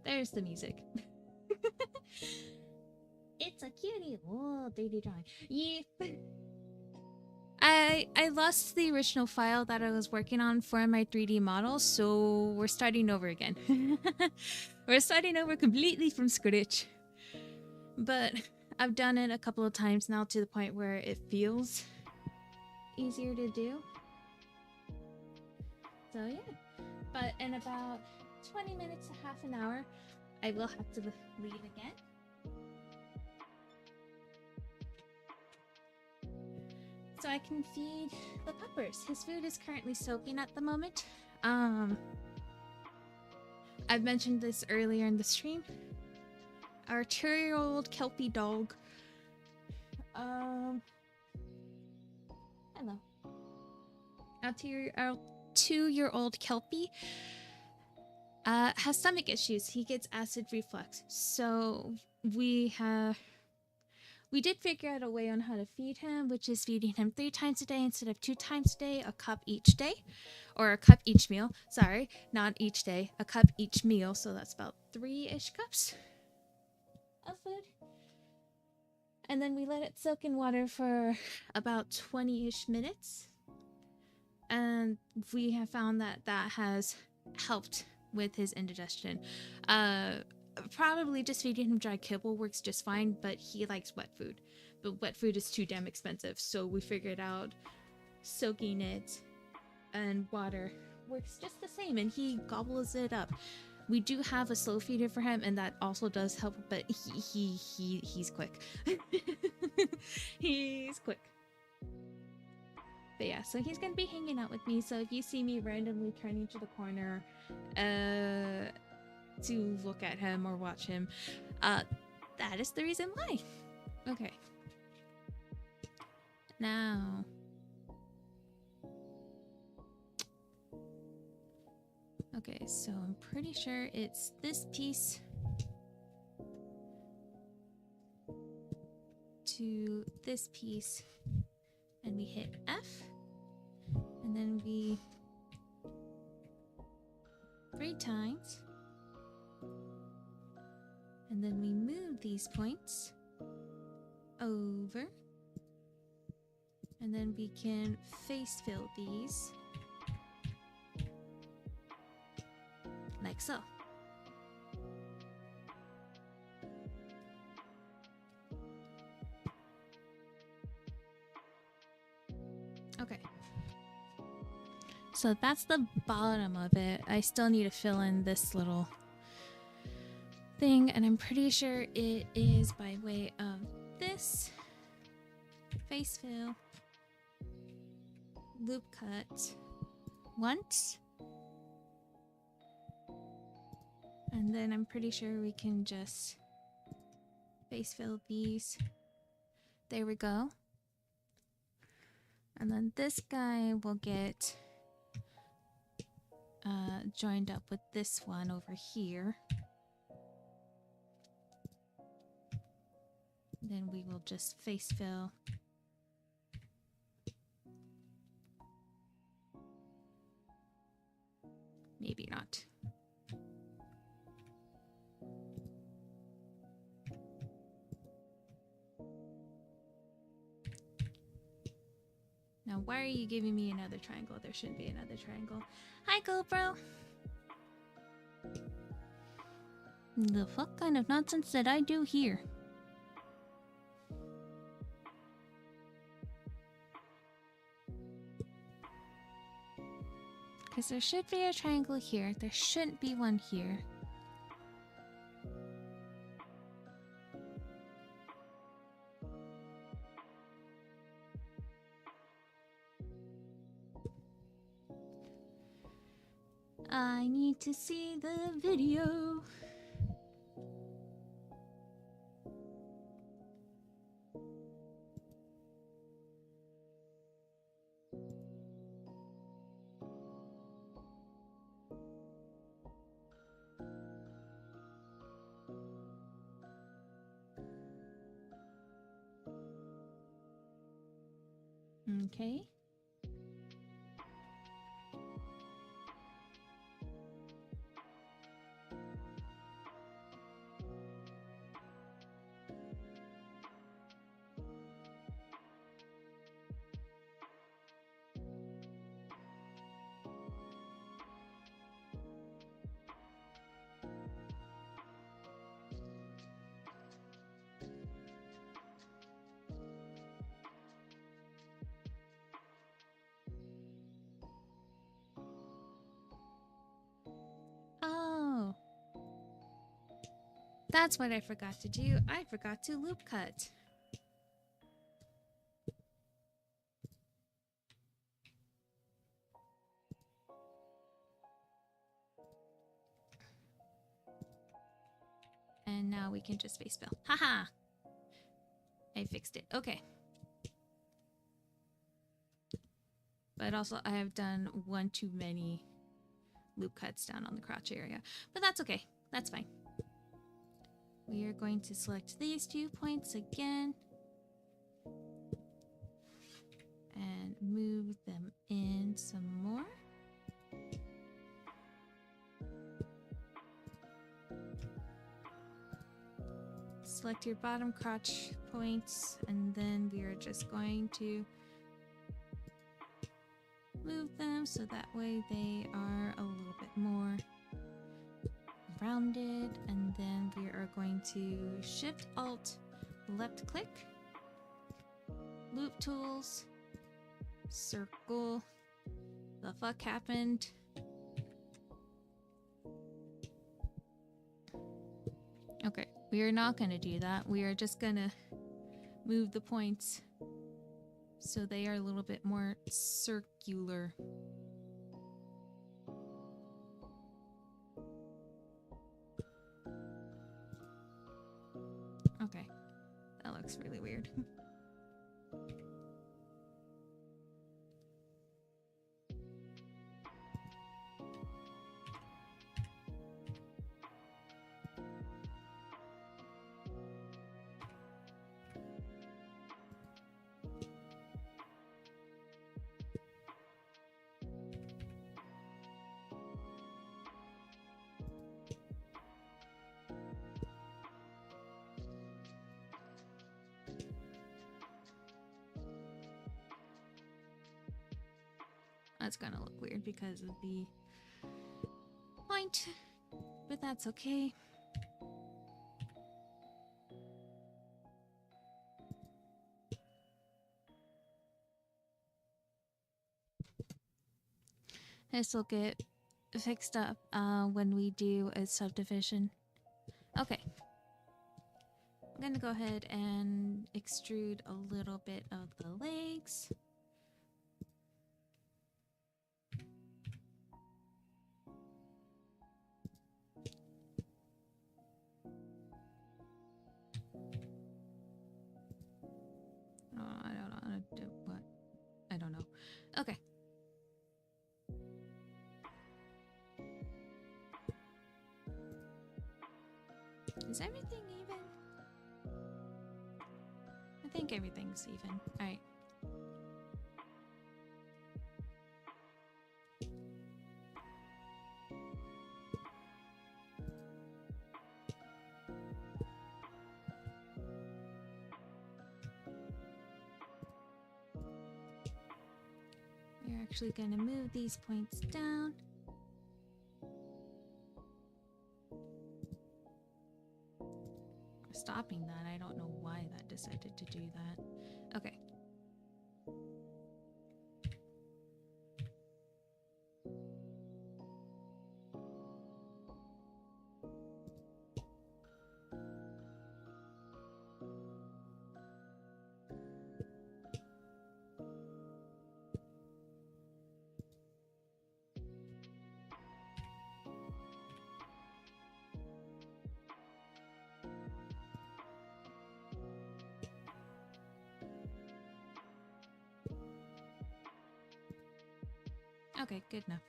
There's the music. It's a cutie. Oh, 3D drawing. Yeah. I lost the original file that I was working on for my 3D model, so we're starting over again. We're starting over completely from scratch. But I've done it a couple of times now to the point where it feels easier to do. So yeah. But in about 20 minutes to half an hour, I will have to leave again. So I can feed the puppers. His food is currently soaking at the moment. I've mentioned this earlier in the stream. Our 2-year-old Kelpie dog. Hello. Our 2-year-old Kelpie has stomach issues. He gets acid reflux. So we did figure out a way on how to feed him, which is feeding him 3 times a day instead of 2 times a day, a cup each day. Or a cup each meal. Sorry, not each day. A cup each meal, so that's about 3-ish cups of food. And then we let it soak in water for about 20-ish minutes. And we have found that that has helped with his indigestion. Probably just feeding him dry kibble works just fine, but he likes wet food. But wet food is too damn expensive, so we figured out soaking it and water works just the same, and he gobbles it up. We do have a slow feeder for him, and that also does help, but he's quick. He's quick. But yeah, so he's gonna be hanging out with me, so if you see me randomly turning to the corner to look at him or watch him, that is the reason why. Okay. Now, okay, so I'm pretty sure it's this piece to this piece, and we hit F, and then we 3 times, and then we move these points over, and then we can face fill these like so. Okay. So that's the bottom of it. I still need to fill in this little thing, and I'm pretty sure it is by way of this face fill, loop cut once, and then I'm pretty sure we can just face fill these. There we go. And then this guy will get joined up with this one over here. Then we will just face fill maybe not. Now, why are you giving me another triangle? There shouldn't be another triangle. Hi, GoPro! The fuck kind of nonsense did I do here? Because there should be a triangle here. There shouldn't be one here. I need to see the video. Okay. That's what I forgot to do. I forgot to loop cut. And now we can just face fill. Haha! I fixed it. Okay. But also I have done one too many loop cuts down on the crotch area. But that's okay. That's fine. We are going to select these 2 points again. And move them in some more. Select your bottom crotch points, and then we are just going to move them so that way they are a little bit more rounded. And then we are going to Shift Alt left click, loop tools, circle. The fuck happened? Okay, we are not going to do that. We are just going to move the points so they are a little bit more circular. Okay, that looks really weird. That's gonna look weird because of the point, but that's okay. This will get fixed up when we do a subdivision. Okay. I'm gonna go ahead and extrude a little bit of the legs. I don't know how to do what. I don't know. Okay. Is everything even? I think everything's even. Alright. We're actually going to move these points down. Stopping that, I don't know why that decided to do that. Okay. Okay, good enough.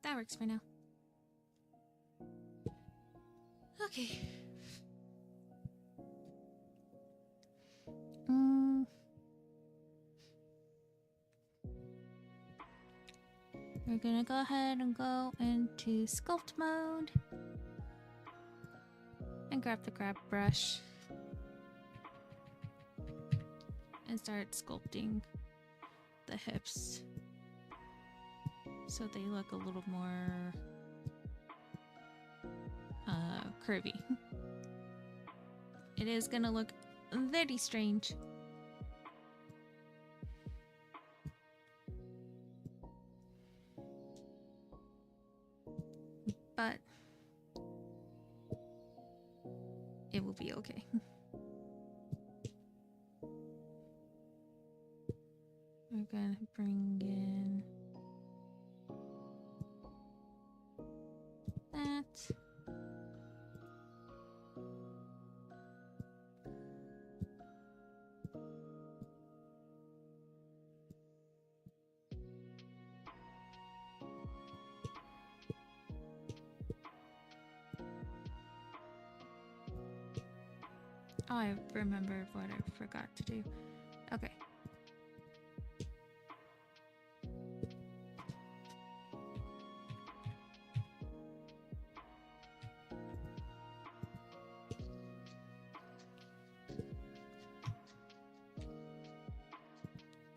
That works for now. Okay. We're gonna go ahead and go into sculpt mode and grab the grab brush and start sculpting the hips so they look a little more curvy. It is gonna look very strange. But it will be okay. We're gonna bring in that. Oh, I remember what I forgot to do. Okay.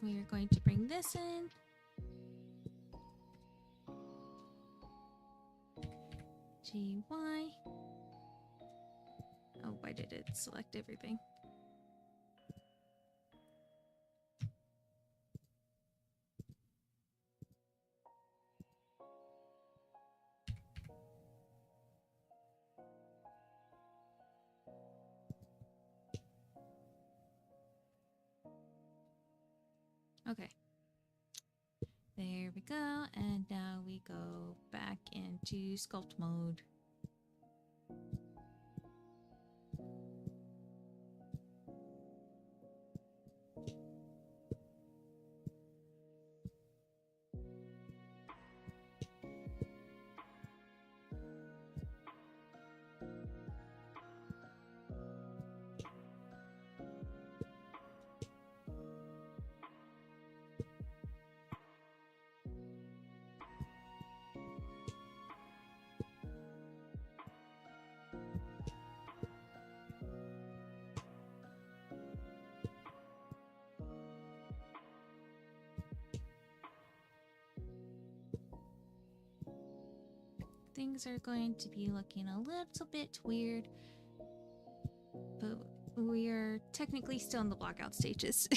We are going to bring this in. GY. Oh, why did it select everything? Okay. There we go. And now we go back into sculpt mode. Things are going to be looking a little bit weird, but we are technically still in the blockout stages.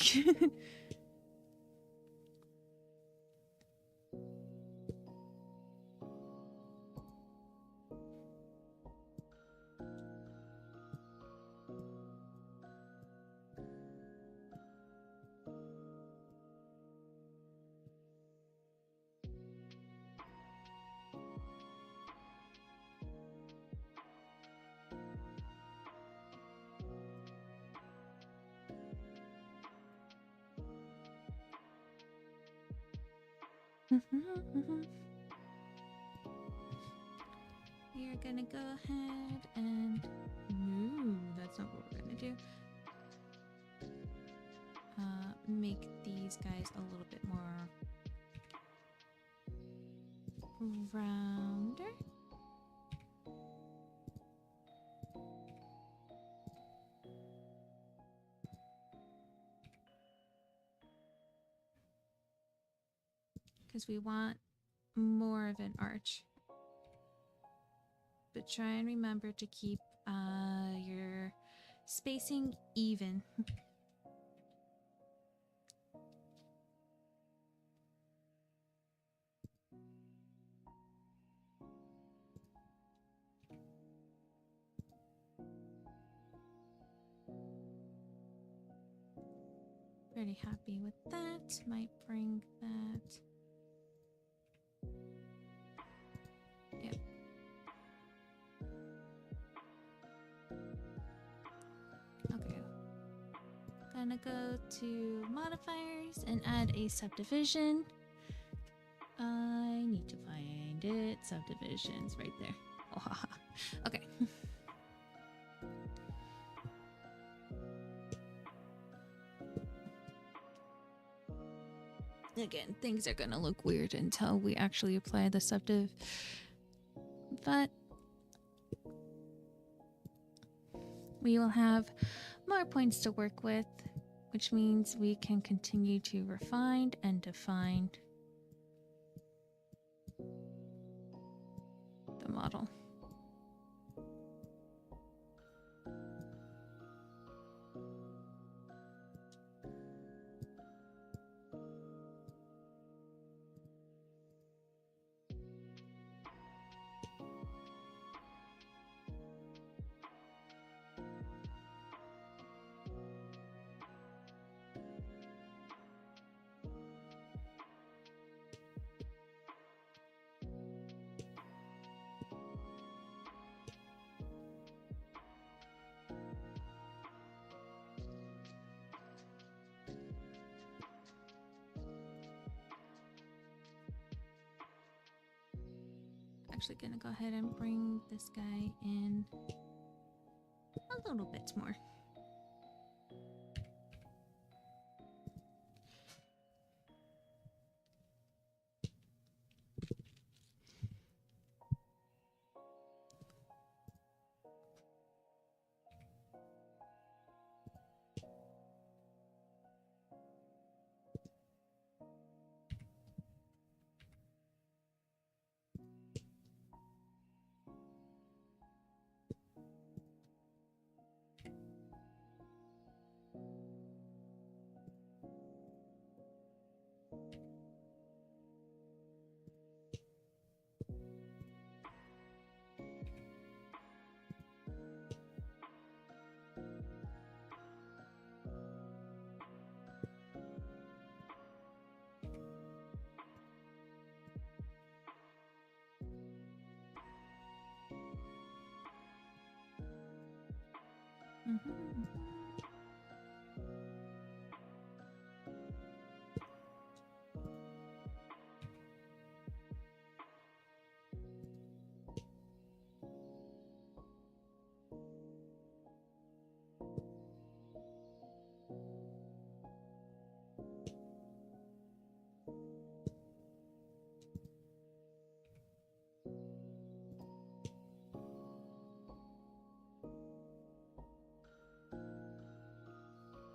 We are gonna go ahead and no, that's not what we're gonna do. Make these guys a little bit more rounder. Because we want more of an arch. But try and remember to keep your spacing even. Pretty happy with that. Might bring that. Yep. Okay. Gonna go to modifiers and add a subdivision. I need to find it. Subdivisions right there. Oh, okay. Again, things are gonna look weird until we actually apply the septive. But we will have more points to work with, which means we can continue to refine and define the model. Actually gonna go ahead and bring this guy in a little bit more.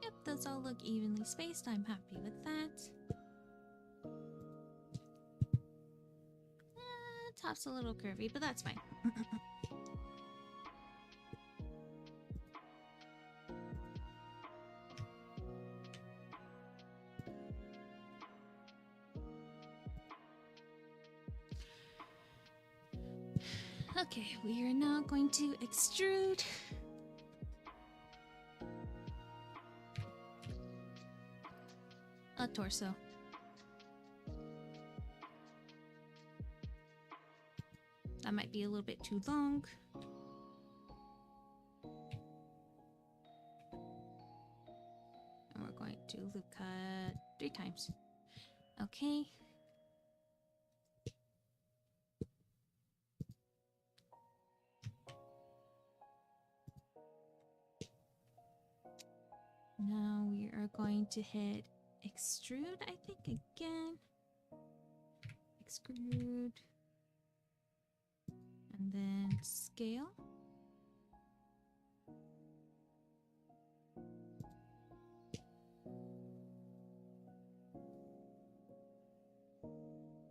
Yep, those all look evenly spaced. I'm happy with that. Top's a little curvy, but that's fine. Okay, we are now going to extrude a torso. That might be a little bit too long. And we're going to loop cut 3 times. Okay. Now we are going to hit extrude, I think, again. Extrude. And then scale.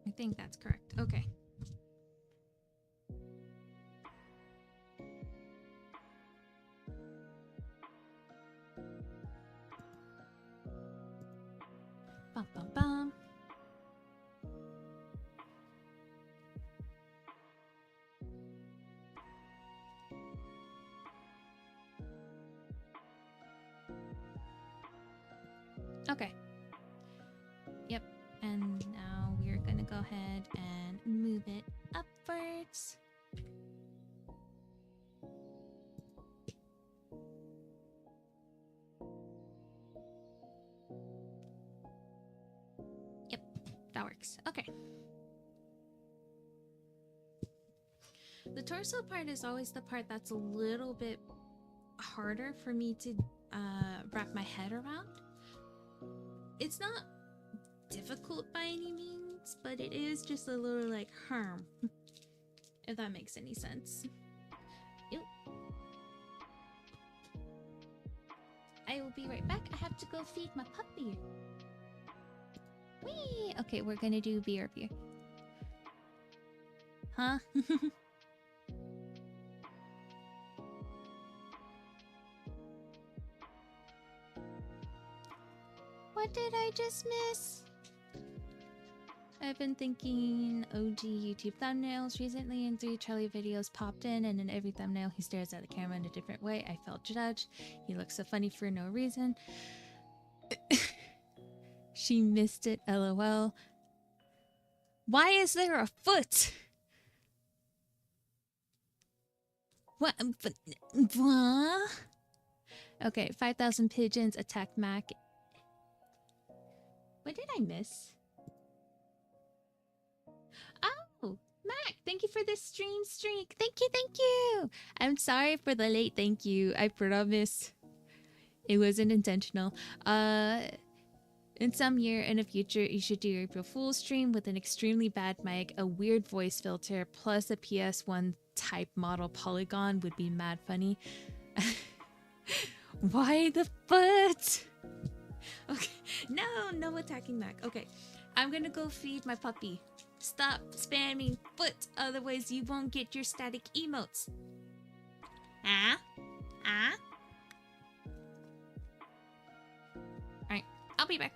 I think that's correct. Okay. Bum, bum, bum. Okay. Yep. And now we're gonna go ahead and move it upwards. Yep, that works. Okay. The torso part is always the part that's a little bit harder for me to wrap my head around. It's not difficult by any means, but it is just a little like harm, if that makes any sense. Ew. I will be right back. I have to go feed my puppy. Whee! Okay, we're gonna do beer. Huh? What did I just miss? I've been thinking OG YouTube thumbnails recently, and 3 Charlie videos popped in, and in every thumbnail he stares at the camera in a different way. I felt judged. He looks so funny for no reason. She missed it, lol. Why is there a foot? What? Okay, 5,000 pigeons attacked Mac. What did I miss? Oh, Mac, thank you for this stream streak. Thank you. I'm sorry for the late thank you. I promise it wasn't intentional. In some year in the future, you should do your April Fool's stream with an extremely bad mic, a weird voice filter, plus a PS1 type model polygon would be mad funny. Why the foot? Okay, no attacking Mac. Okay, I'm gonna go feed my puppy. Stop spamming foot, otherwise you won't get your static emotes. Alright, I'll be back.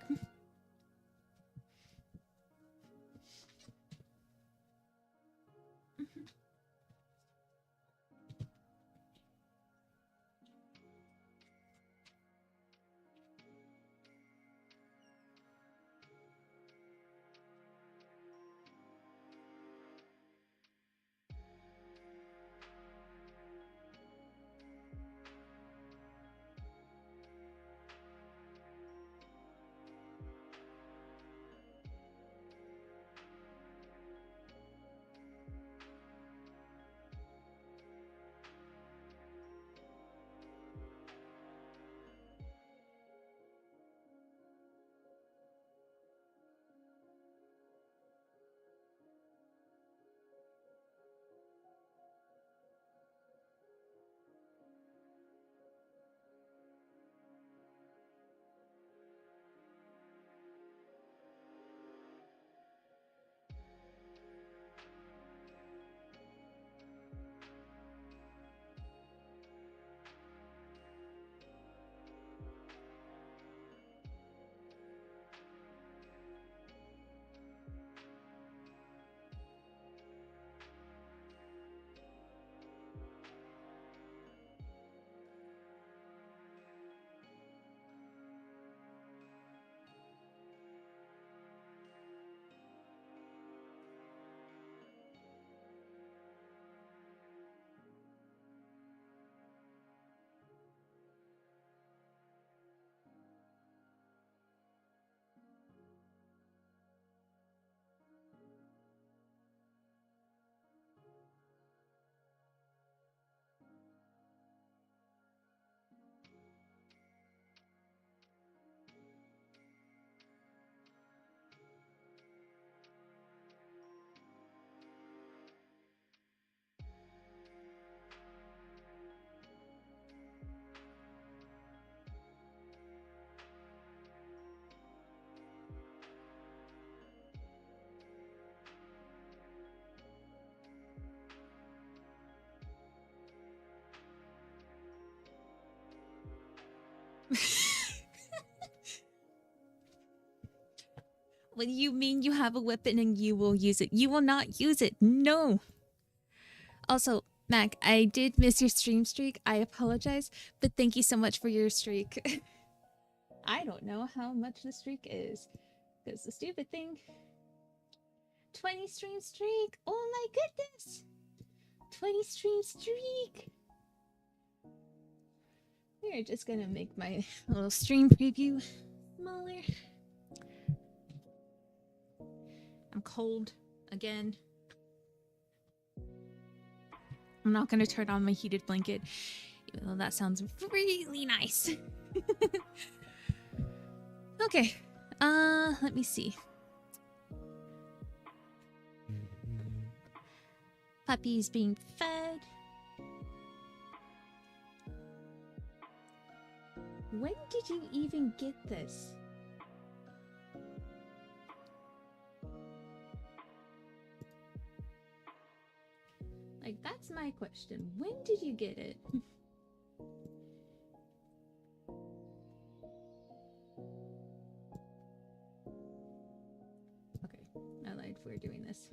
What do you mean you have a weapon and you will use it? You will not use it. No. Also, Mac, I did miss your stream streak. I apologize, but thank you so much for your streak. I don't know how much the streak is, because the stupid thing. 20 stream streak. Oh my goodness. 20 stream streak. We're just gonna make my little stream preview smaller. I'm cold again. I'm not gonna turn on my heated blanket, even though that sounds really nice. Okay, let me see. Puppy's being fed. When did you even get this? Like, that's my question. When did you get it? Okay, I lied for doing this.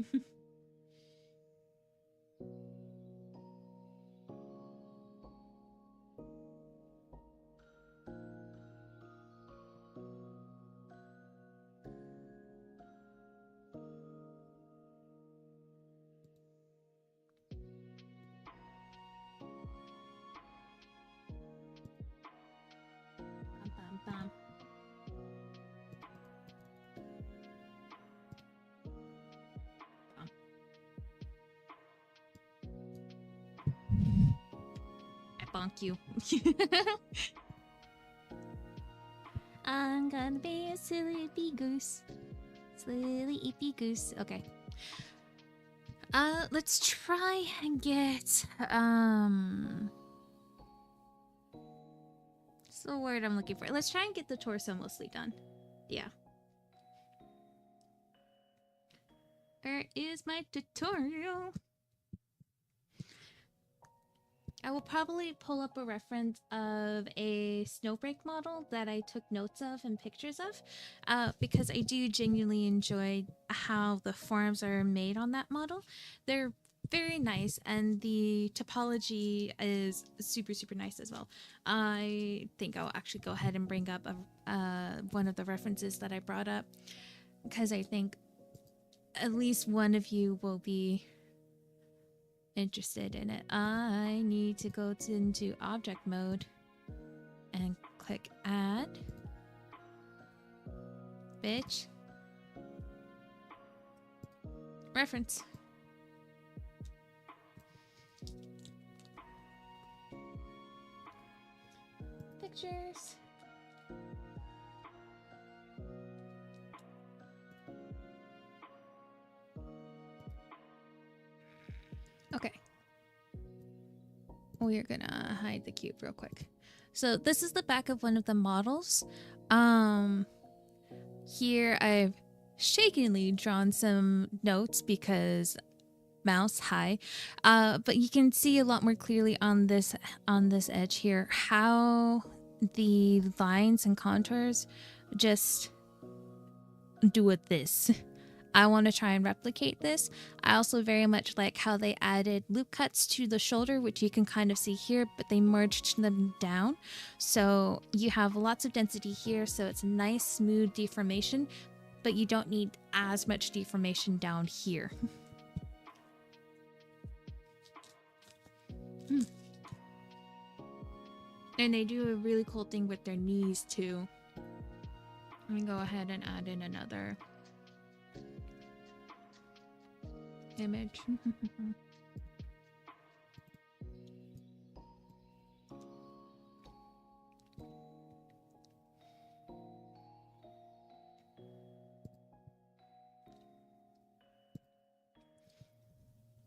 Bum, bum. I bonk you. I'm gonna be a silly goose. Silly ippy goose. Okay. Let's try and get what's the word I'm looking for? Let's try and get the torso mostly done. Yeah. Where is my tutorial? I will probably pull up a reference of a Snowbreak model that I took notes of and pictures of, because I do genuinely enjoy how the forms are made on that model. They're very nice, and the topology is super, super nice as well. I think I'll actually go ahead and bring up one of the references that I brought up, because I think at least one of you will be interested in it. I need to go into object mode and click add. Bitch. Reference. Pictures. Okay. We're gonna hide the cube real quick. So this is the back of one of the models. Here I've shakingly drawn some notes because mouse high. But you can see a lot more clearly on this edge here how the lines and contours just do it this. I want to try and replicate this. I also very much like how they added loop cuts to the shoulder, which you can kind of see here, but they merged them down. So you have lots of density here, so it's a nice smooth deformation, but you don't need as much deformation down here. And they do a really cool thing with their knees too. Let me go ahead and add in another image.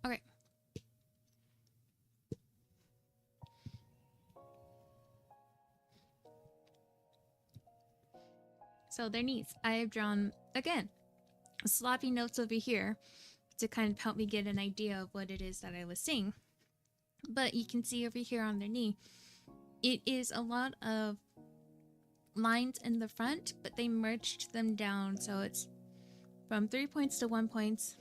Okay. So their knees. I have drawn, again, sloppy notes over here to kind of help me get an idea of what it is that I was seeing. But you can see over here on their knee, it is a lot of lines in the front, but they merged them down. So it's from 3 points to 1 point.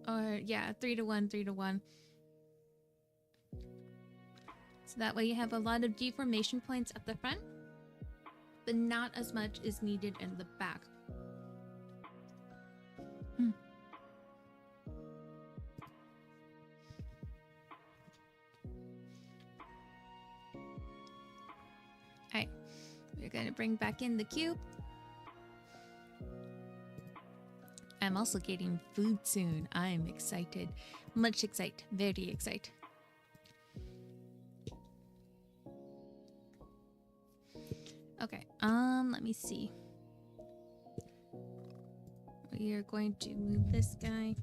Or yeah, 3 to 1, 3 to 1. So that way you have a lot of deformation points at the front, but not as much is needed in the back. Alright, we're gonna bring back in the cube. I'm also getting food soon. I'm excited. Much excited. Very excited. Okay, let me see. We are going to move this guy.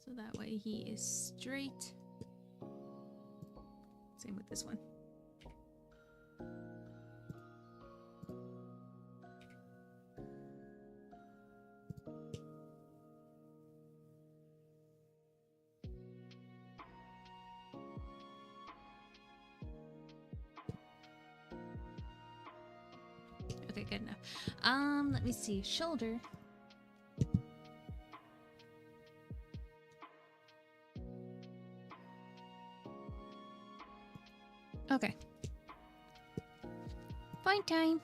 So that way he is straight. Same with this one. Okay, good enough. Let me see. Shoulder. Okay. Point time.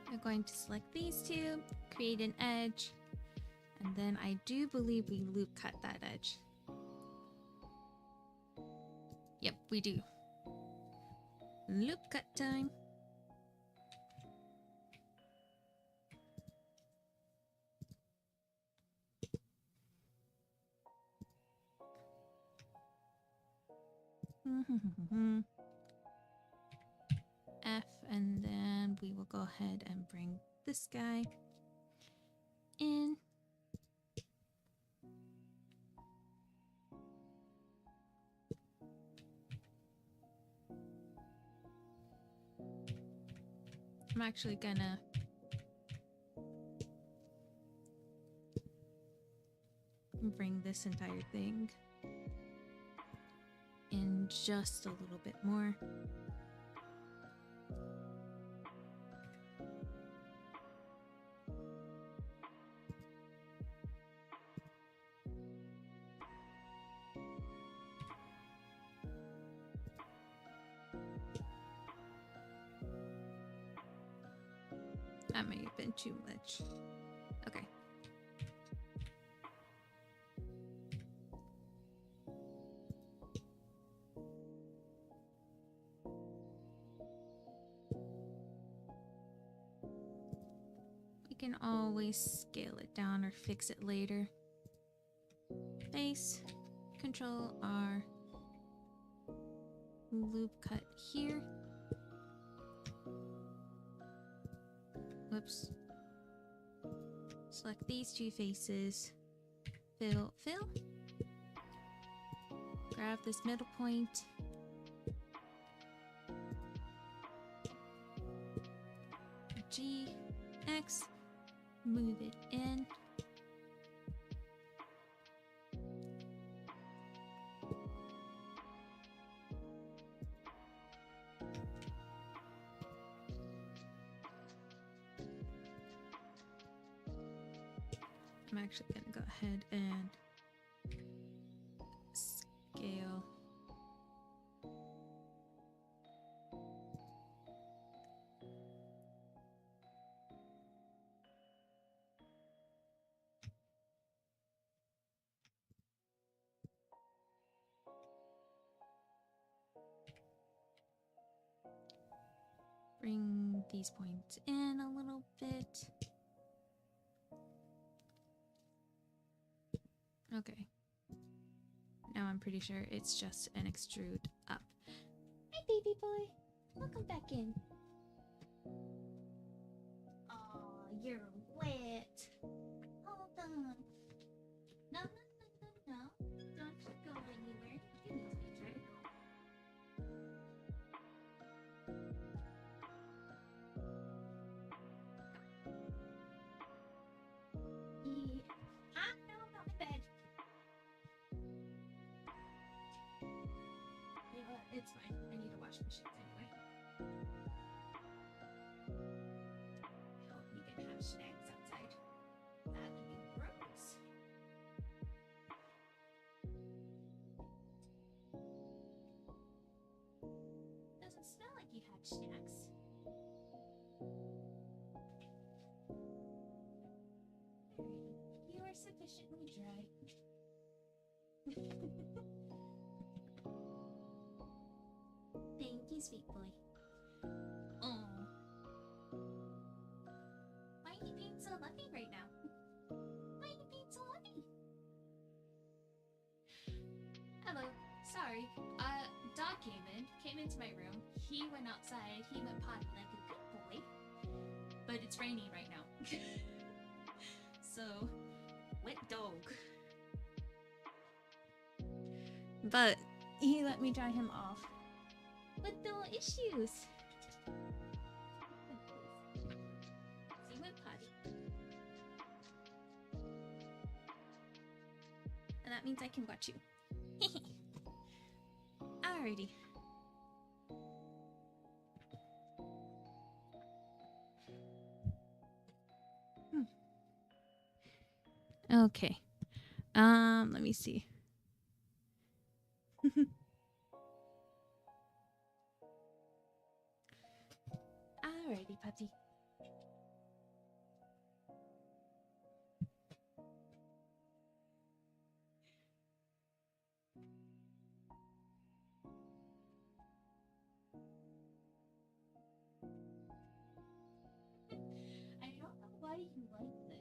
We're going to select these two, create an edge, and then I do believe we loop cut that edge. Yep, we do. Loop cut time. F, and then we will go ahead and bring this guy in. I'm actually gonna bring this entire thing in just a little bit more. That may have been too much. Okay. We can always scale it down or fix it later. Base, Control R, loop cut here. Whoops. Select these two faces. Fill. Grab this middle point. G, X, move it in. I'm actually going to go ahead and scale. Bring these points in a little bit. Okay. Now I'm pretty sure it's just an extrude up. Hi, baby boy. Welcome back in. Aw, you're wet. Hold on. No. Don't go anywhere. You need to be dry. No, not my bed. You know what? It's fine. I need to wash machines anyway. I hope you can have snacks outside. That would be gross. Doesn't smell like you had snacks. You are sufficiently dry. Thank you, sweet boy. Oh. Why are you being so lovey right now? Why are you being so lovey? Hello. Sorry. Dog came into my room. He went outside. He went potty like a good boy. But it's raining right now. So dog. But he let me dry him off with no issues. He went potty. And that means I can watch you. Alrighty. Okay. Let me see. Alrighty, puppy. I don't know why you like this.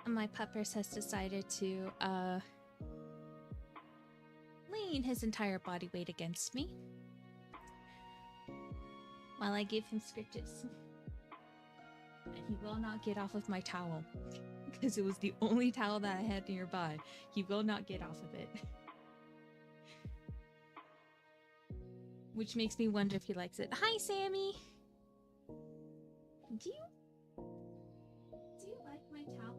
My puppers has decided to lean his entire body weight against me while I give him scritches. And he will not get off of my towel because it was the only towel that I had nearby. He will not get off of it. Which makes me wonder if he likes it. Hi, Sammy! Do you like my towel?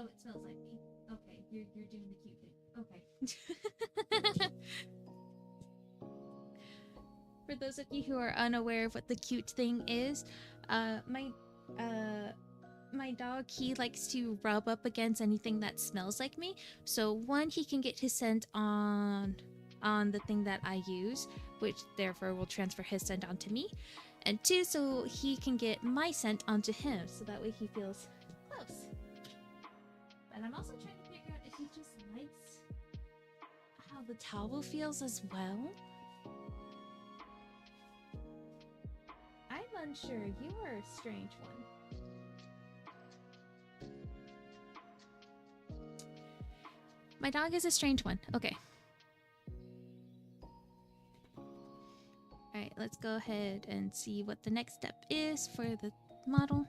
Oh, it smells like me. Okay, you're doing the cute thing. Okay. For those of you who are unaware of what the cute thing is, my dog, he likes to rub up against anything that smells like me. So one, he can get his scent on the thing that I use, which therefore will transfer his scent onto me. And two, so he can get my scent onto him, so that way he feels close. And I'm also trying to figure out if he just likes how the towel feels as well. I'm unsure. You are a strange one. My dog is a strange one. Okay. Alright, let's go ahead and see what the next step is for the model.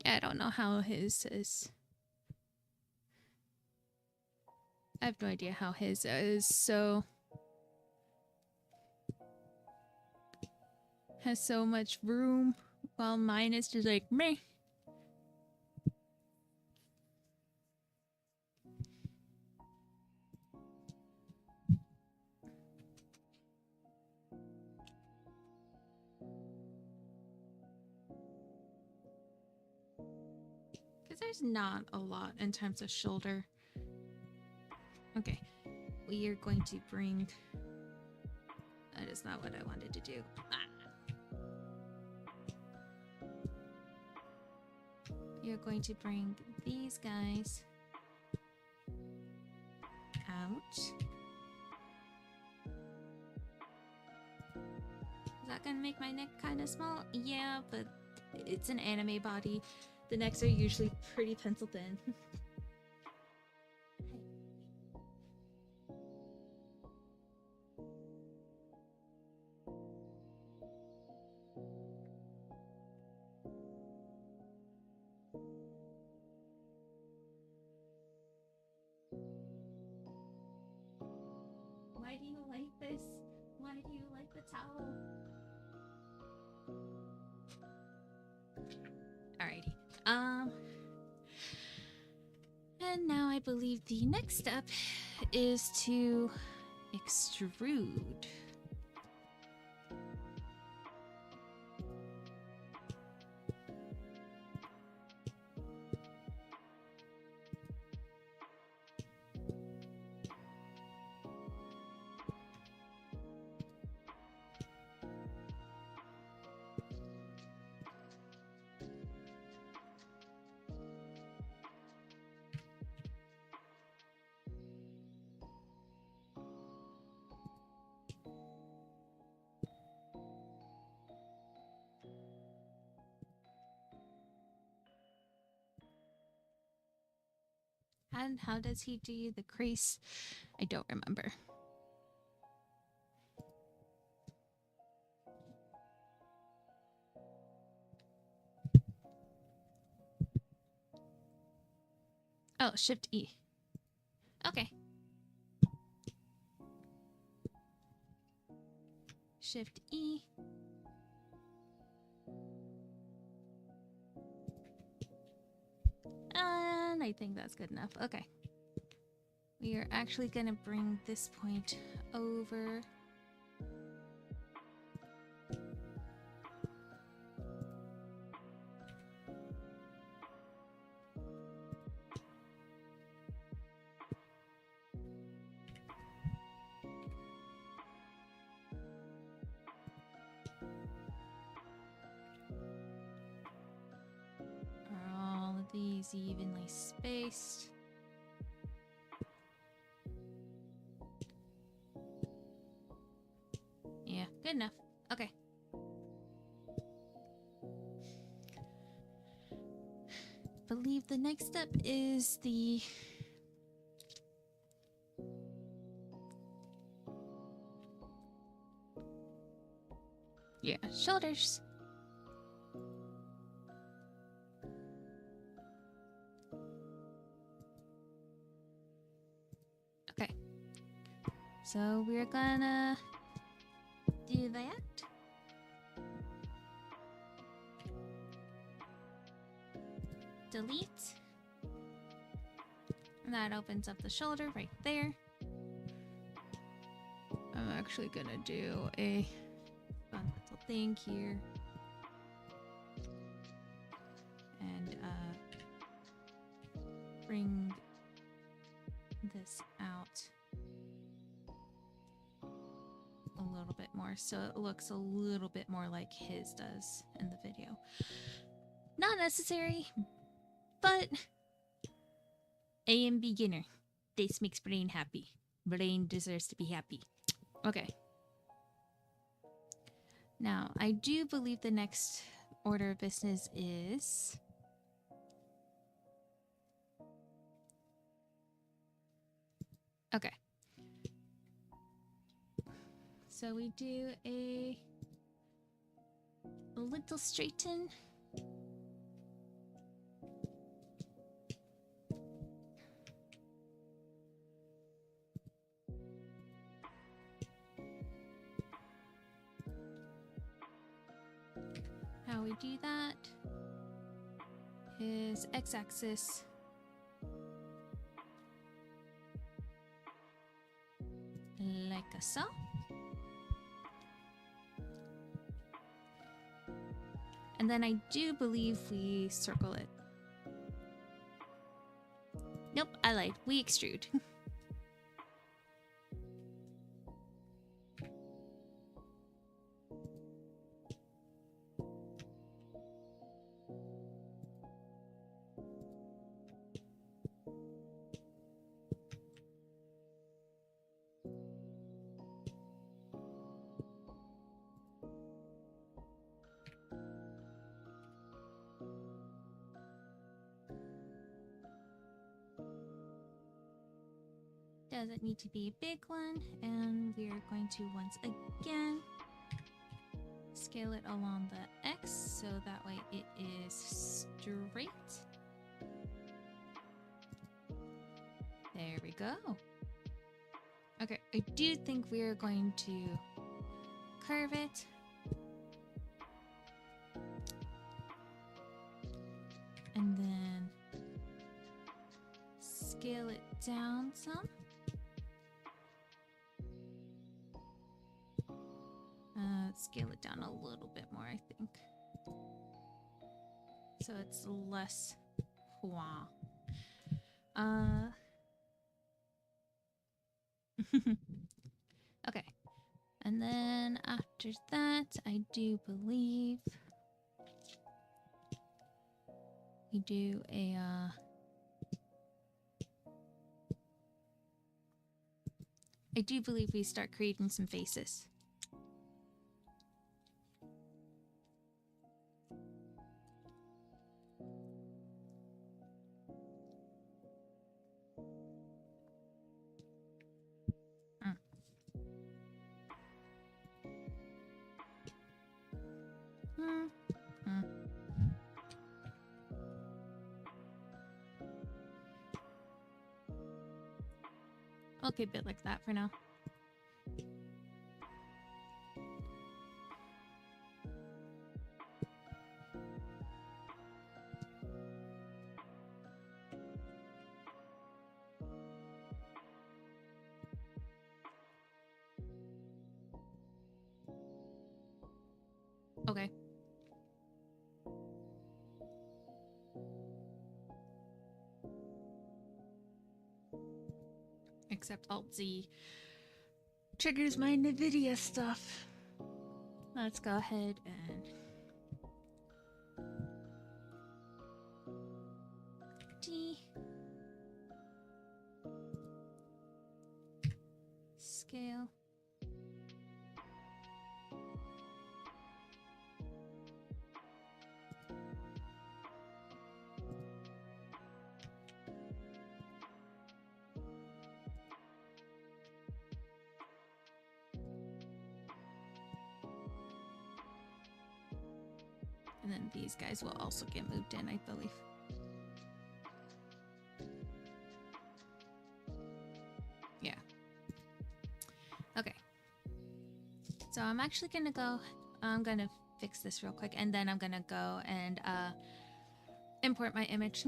I don't know how his is. I have no idea how his is, so... has so much room, while mine is just like, meh. Because there's not a lot in terms of shoulder. Okay, we are going to bring... That is not what I wanted to do. You're going to bring these guys out. Is that gonna make my neck kind of small? Yeah, but it's an anime body. The necks are usually pretty pencil thin. Why do you like this? Why do you like the towel? Alrighty. And now I believe the next step is to extrude. And how does he do the crease? I don't remember. Oh, Shift E. Okay. Shift E. And I think that's good enough. Okay. We are actually going to bring this point over. Are all of these evenly spaced? Yeah, good enough. Okay. Believe the next step is the shoulders. Okay. So we're gonna do that. Delete. And that opens up the shoulder right there. I'm actually gonna do a fun little thing here. And bring this out a little bit more so it looks a little bit more like his does in the video. Not necessary, but I am beginner. This makes brain happy. Brain deserves to be happy. Okay. Now, I do believe the next order of business is okay. So we do a little straighten. How we do that is x-axis like so. And then I do believe we circle it. Nope, I lied. We extrude. Doesn't need to be a big one, and we are going to once again scale it along the X so that way it is straight. There we go. Okay, I do think we are going to curve it. And then scale it down some. Scale it down a little bit more, I think. So it's less hua. Okay. And then after that, I do believe we do a I do believe we start creating some faces. I'll keep it like that for now. Okay. Except Alt-Z triggers my NVIDIA stuff. Let's go ahead and D scale. And then these guys will also get moved in, I believe. Yeah. Okay. So I'm actually gonna go, I'm gonna fix this real quick, and then I'm gonna go and import my image.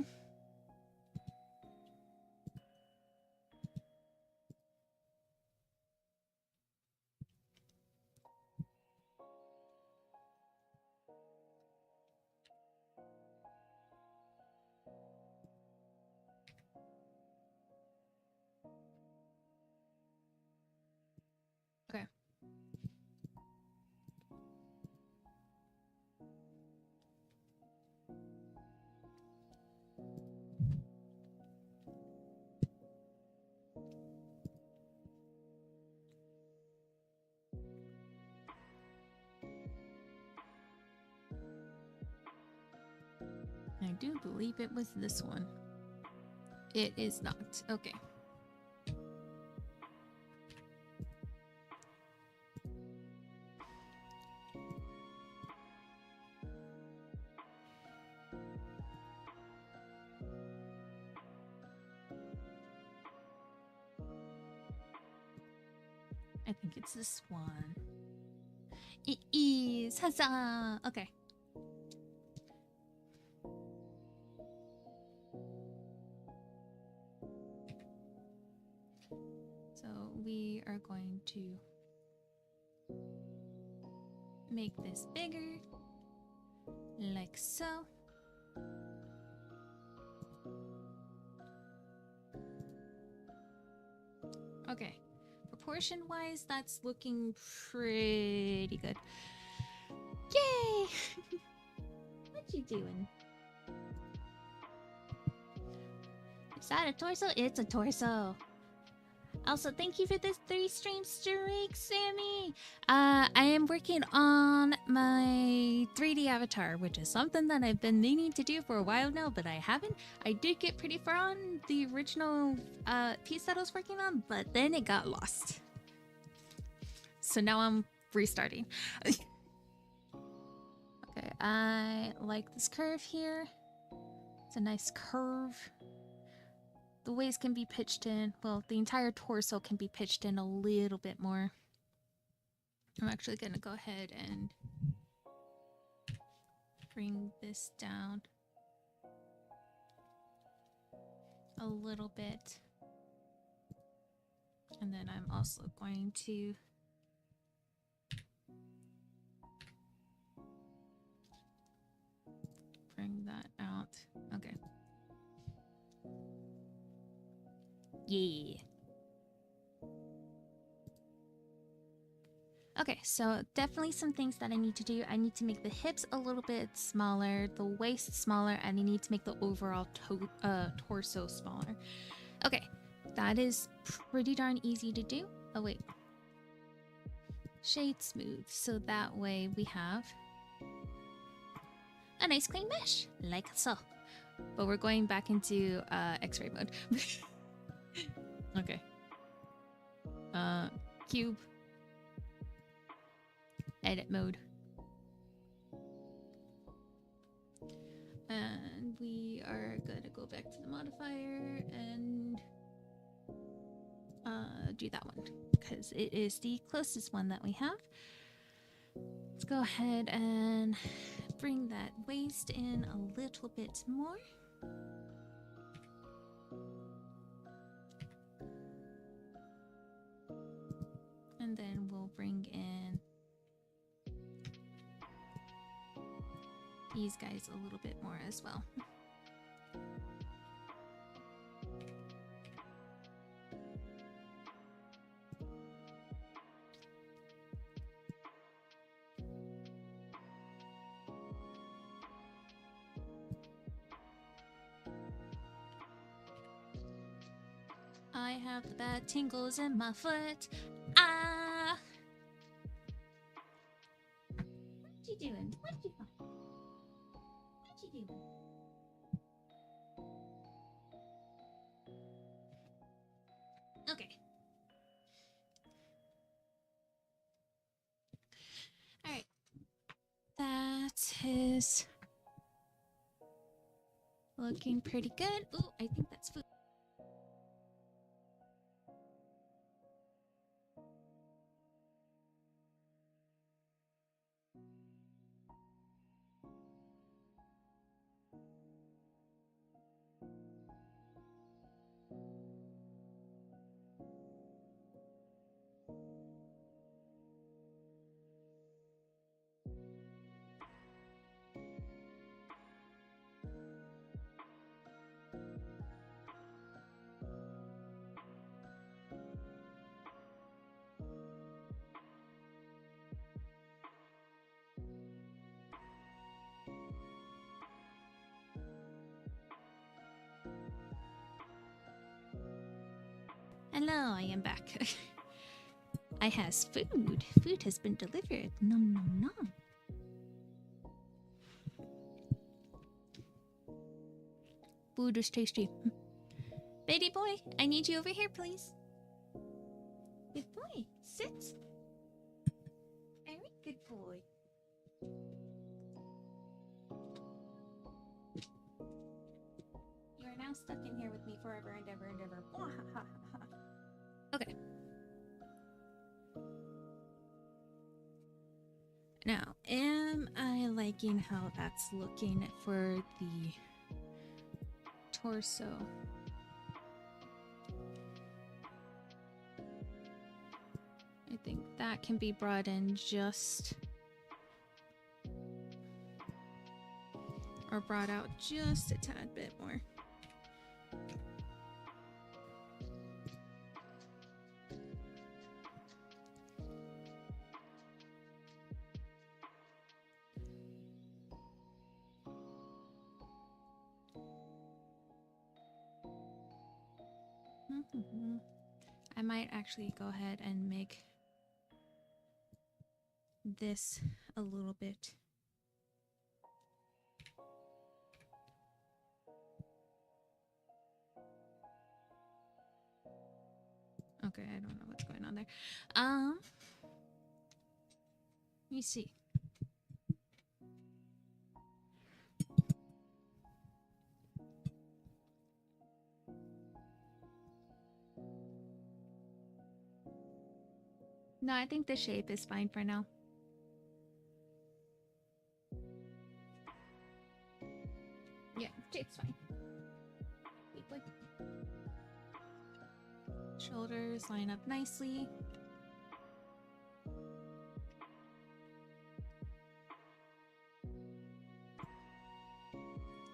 Okay. I do believe it was this one. It is not. Okay. I think it's this one. It is. Huzzah! Okay. So we are going to make this bigger, like so. Okay. Proportion-wise, that's looking pretty good. Yay! What you doing? Is that a torso? It's a torso. Also, thank you for the 3 stream streak, Sammy. I am working on my 3D avatar, which is something that I've been meaning to do for a while now, but I haven't. I did get pretty far on the original piece that I was working on, but then it got lost. So now I'm restarting. Okay, I like this curve here. It's a nice curve. The waist can be pitched in. Well, the entire torso can be pitched in a little bit more. I'm actually going to go ahead and bring this down a little bit. And then I'm also going to bring that out. Okay. Yeah. Okay, so definitely some things that I need to do. I need to make the hips a little bit smaller, the waist smaller, and I need to make the overall torso smaller. Okay, that is pretty darn easy to do. Oh, wait. Shade smooth, so that way we have a nice clean mesh, like so. But we're going back into X-ray mode. Okay. Cube. Edit mode. And we are gonna go back to the modifier and do that one because it is the closest one that we have. Let's go ahead and bring that waist in a little bit more. And then we'll bring in these guys a little bit more as well. I have the bad tingles in my foot. Ah! What you doing? What you doing? Okay. Alright. That is looking pretty good. Ooh, I think that's food. Hello, I am back. I has food. Food has been delivered. Nom nom nom. Food is tasty. Baby boy, I need you over here, please. Good boy. Sit. Very good boy. You are now stuck in here with me forever and ever and ever. Okay. Now, am I liking how that's looking for the torso? I think that can be brought in just... or brought out just a tad bit more. I might actually go ahead and make this a little bit. Okay, I don't know what's going on there. Let me see. No, I think the shape is fine for now. Yeah, shape's fine. Shoulders line up nicely.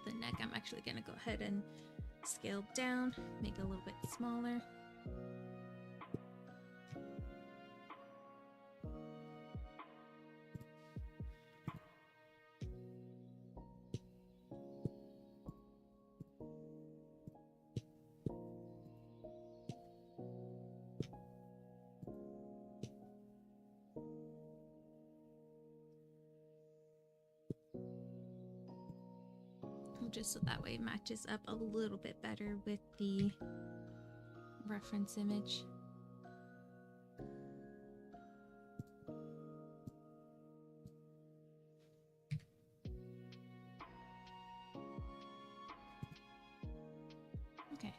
The neck, I'm actually gonna go ahead and scale down, make it a little bit smaller. Just so that way it matches up a little bit better with the reference image. Okay.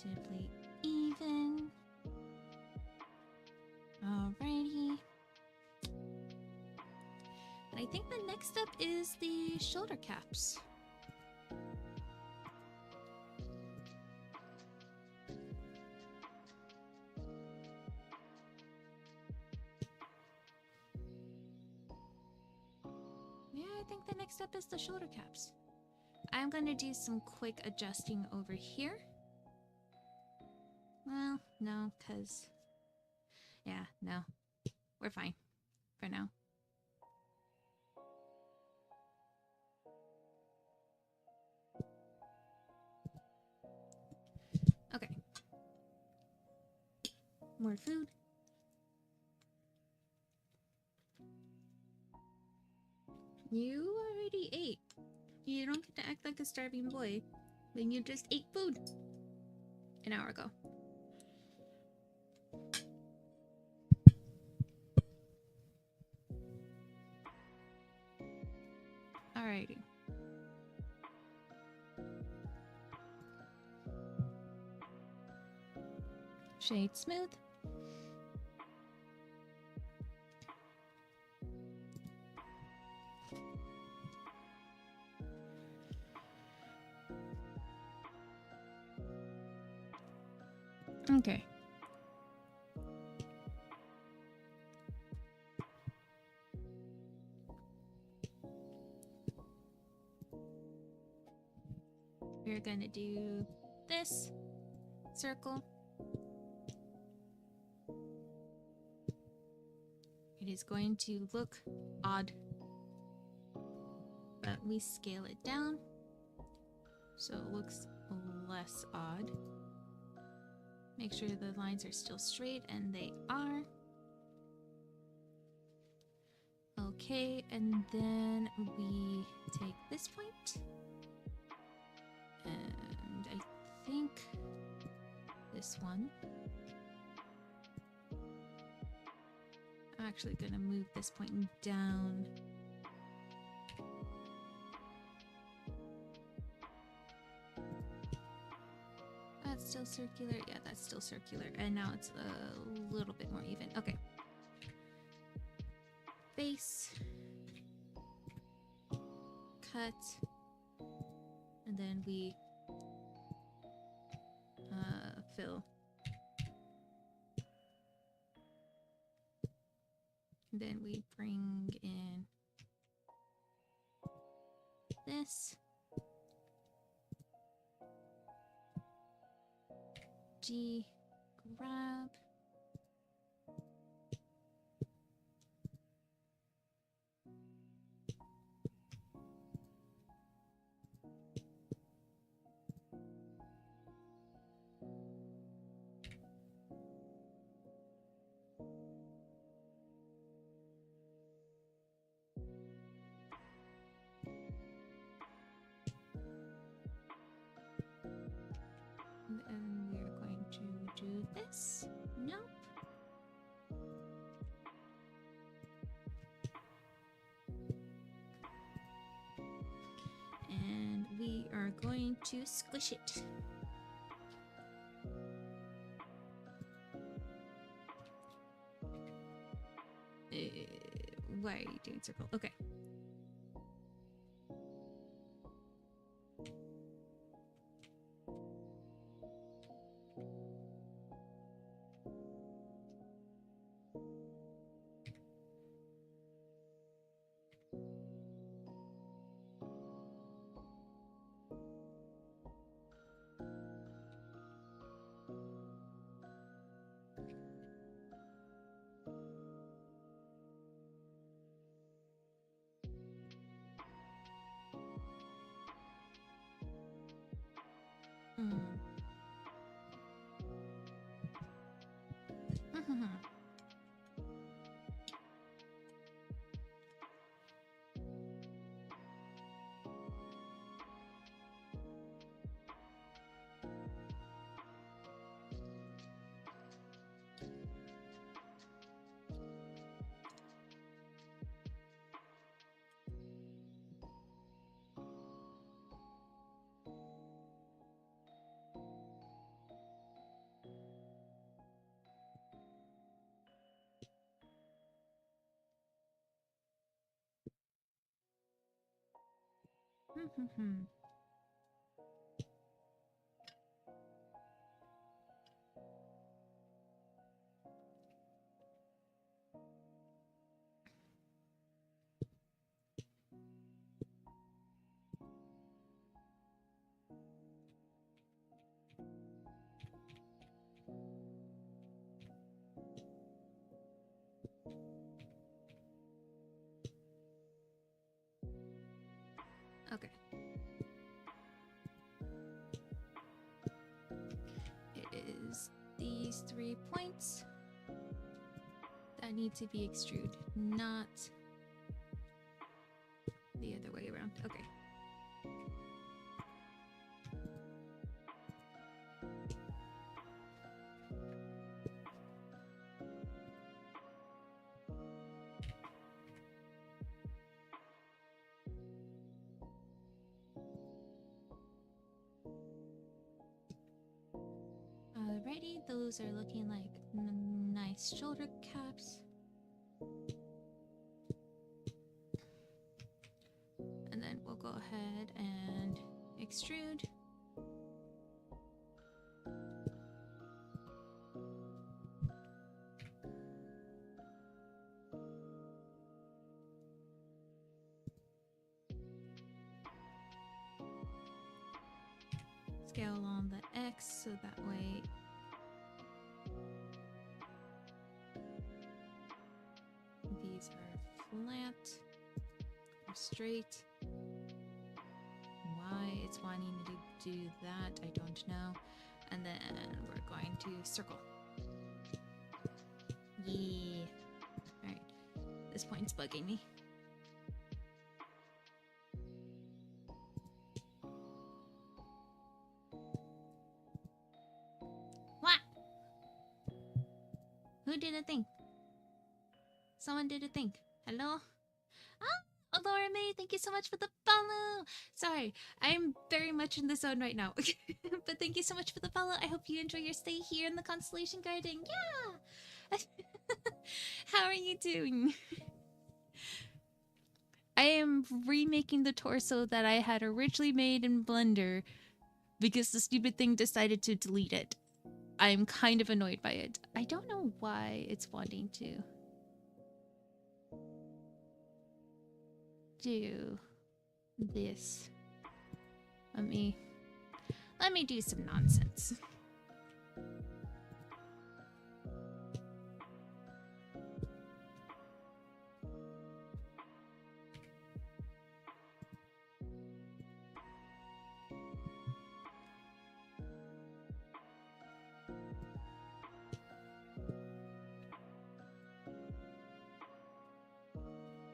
relatively even. Alrighty. And I think the next step is the shoulder caps. Yeah, I think the next step is the shoulder caps. I'm going to do some quick adjusting over here. Well, no, because... yeah, no. We're fine for now. Okay. More food. You already ate. You don't get to act like a starving boy when you just ate food an hour ago. Alrighty. Shade smooth. Okay. We're gonna do this circle. It is going to look odd, but we scale it down so it looks less odd. Make sure the lines are still straight, and they are. Okay, and then we take this point, and I think this one. I'm actually gonna move this point down. That's still circular. Yeah, that's still circular. And now it's a little bit more even. Okay. Base. Cut. And then we fill. And then we bring in this. G, grab. And we're going to do this. Nope. And we are going to squish it. Why are you doing circle? Okay. Okay. It is these 3 points that need to be extruded, not the other way around. Okay. Alrighty, those are looking like nice shoulder caps. And then we'll go ahead and extrude. Scale on the X so that way these are flat or straight. Why it's wanting me to do that, I don't know. And then we're going to circle. Yeah. Alright. This point's bugging me. What? Who did a thing? Someone did a thing. Hello? Oh, Laura May, thank you so much for the follow. Sorry, I'm very much in the zone right now. But thank you so much for the follow. I hope you enjoy your stay here in the Constellation Garden. Yeah! How are you doing? I am remaking the torso that I had originally made in Blender because the stupid thing decided to delete it. I'm kind of annoyed by it. I don't know why it's wanting to do this. Let me do some nonsense.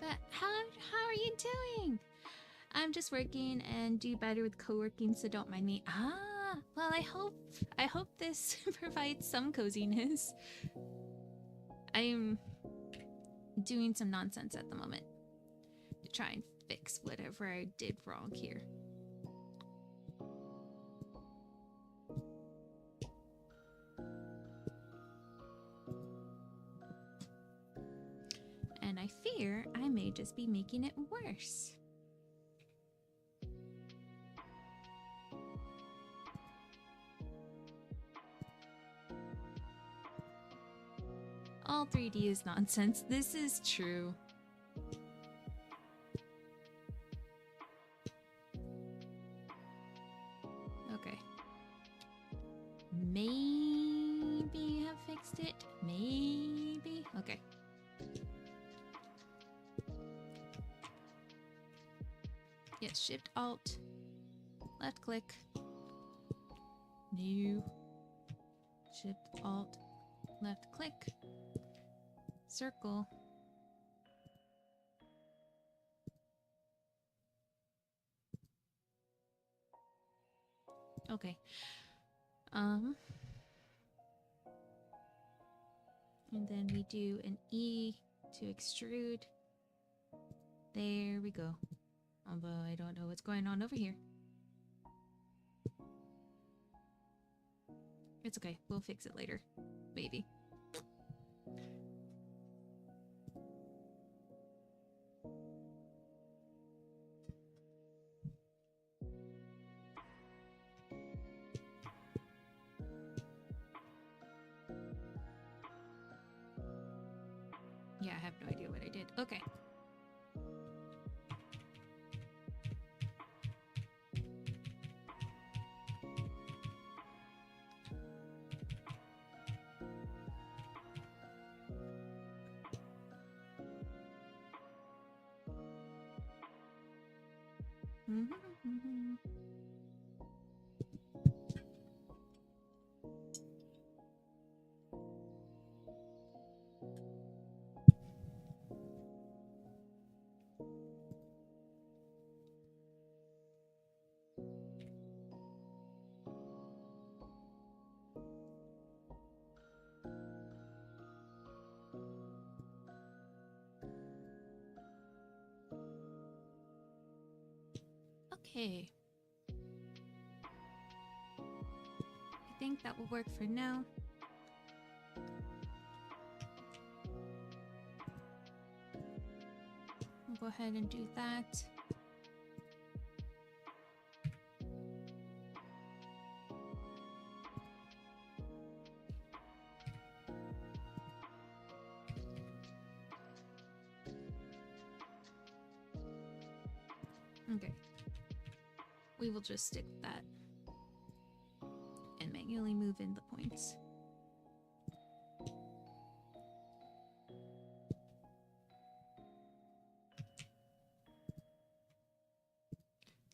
But how are you doing? I'm just working and do better with co-working, so don't mind me. Ah, well, I hope this provides some coziness. I'm doing some nonsense at the moment to try and fix whatever I did wrong here. And I fear I may just be making it worse. All 3D is nonsense. This is true. Okay. Maybe have fixed it. Maybe. Okay. Yes, Shift Alt. Left click. New. Shift Alt. Left click. Circle. Okay. And then we do an E to extrude. There we go. Although I don't know what's going on over here. It's okay. We'll fix it later. Maybe. Okay. Okay. I think that will work for now. I'll go ahead and do that. Okay. We will just stick with that and manually move in the points.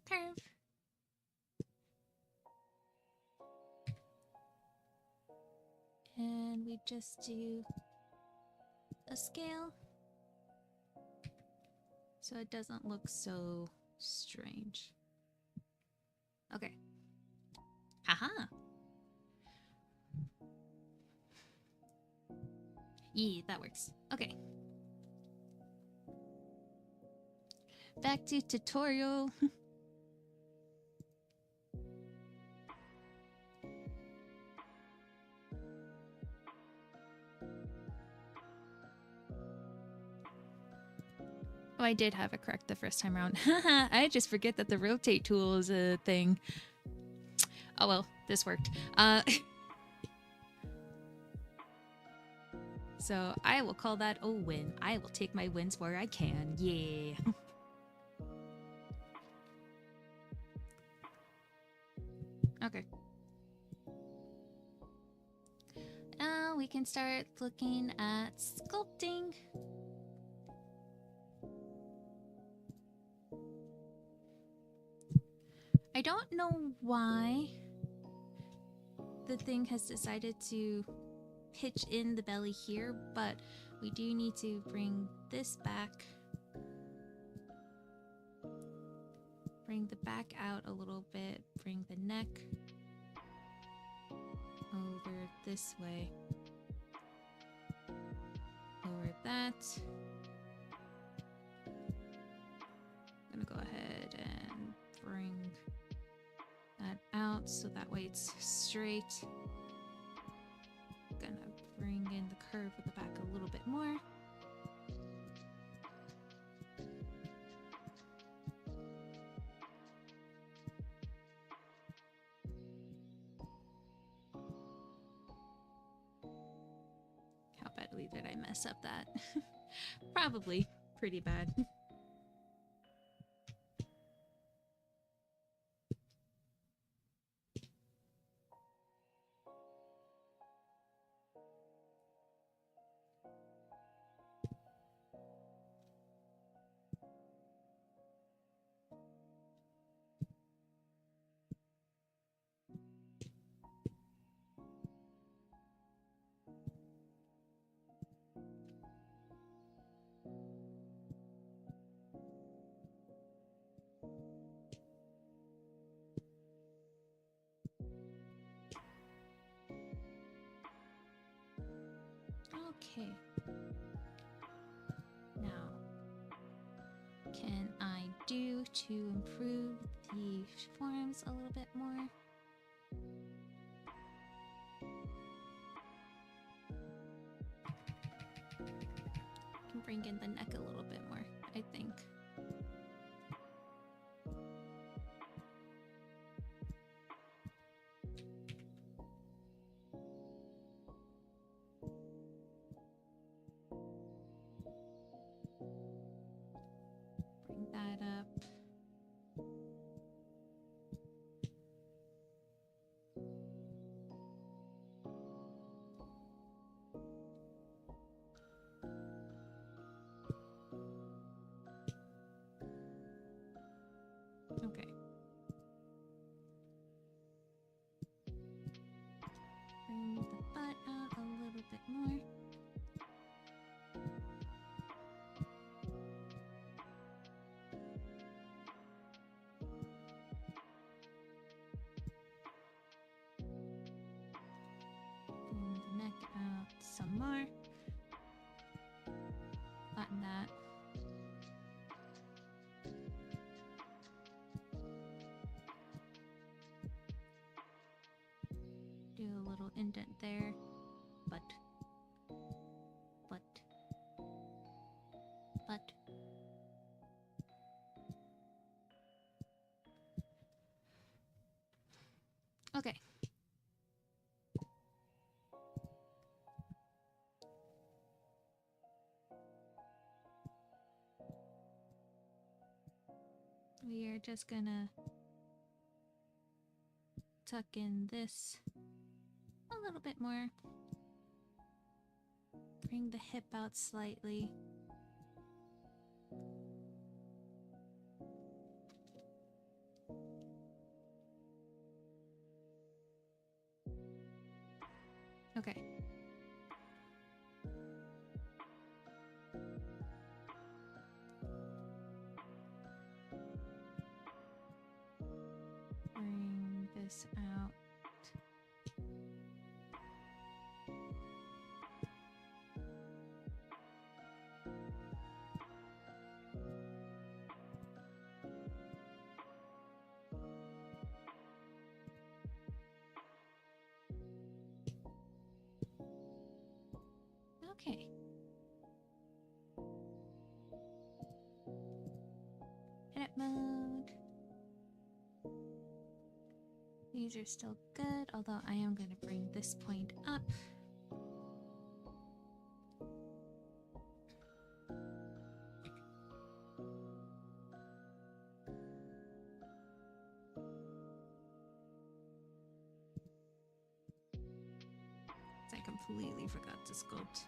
Curve. And we just do a scale so it doesn't look so strange. Okay. Haha. Yeah, that works. Okay. Back to tutorial. Oh, I did have it correct the first time around. I just forget that the rotate tool is a thing. Oh well, this worked. So I will call that a win. I will take my wins where I can. Yeah. Okay. Now we can start looking at sculpting. I don't know why the thing has decided to pitch in the belly here, but we do need to bring this back. Bring the back out a little bit. Bring the neck over this way. Over that. I'm gonna go ahead and bring that out so that way it's straight. Gonna bring in the curve with the back a little bit more. How badly did I mess up that? Probably pretty bad. Okay. Now, can I do to improve the forms a little bit more? Can bring in the neck a little bit more, I think. more. Flatten that. Do a little indent there. But. Okay. We are just gonna tuck in this a little bit more. Bring the hip out slightly. Okay. Bring this out. Okay. Edit mode. These are still good, although I am going to bring this point up. I completely forgot to sculpt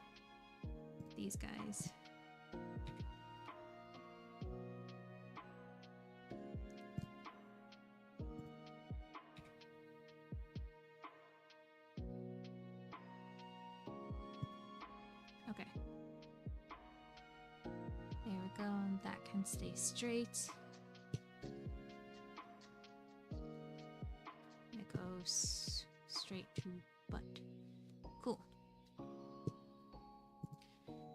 these guys. Okay. There we go, and that can stay straight. It goes straight to butt. Cool.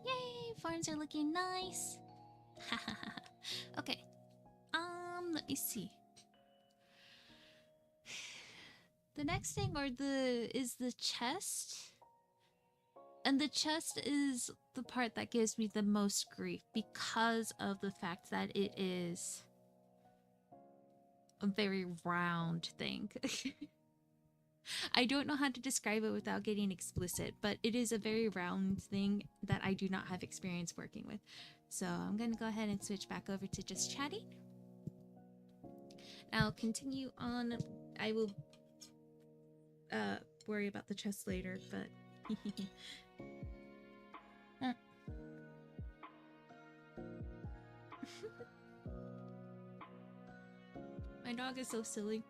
Yay! Farms are looking nice. Okay. Let me see. The next thing is the chest. And the chest is the part that gives me the most grief because of the fact that it is a very round thing. I don't know how to describe it without getting explicit, but it is a very round thing that I do not have experience working with. So I'm going to go ahead and switch back over to just chatting. I'll continue on. I will worry about the chest later, but my dog is so silly.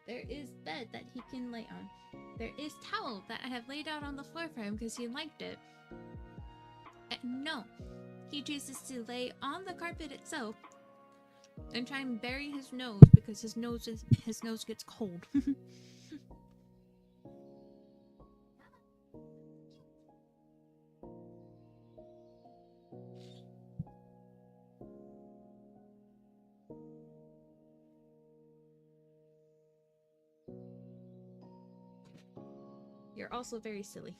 There is bed that he can lay on. There is towel that I have laid out on the floor for him because he liked it. And no, he chooses to lay on the carpet itself and try and bury his nose because his nose gets cold. You're also very silly.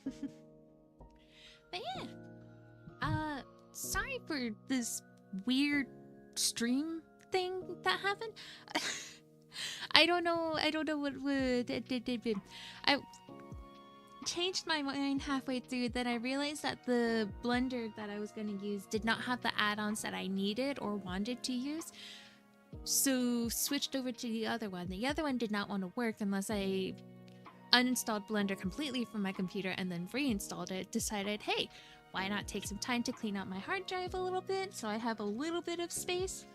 But yeah. Sorry for this weird stream thing that happened. I don't know what would I changed my mind halfway through. Then I realized that the blender that I was going to use did not have the add-ons that I needed or wanted to use. So switched over to the other one. The other one did not want to work unless I uninstalled Blender completely from my computer and then reinstalled it. Decided, hey, why not take some time to clean out my hard drive a little bit so I have a little bit of space,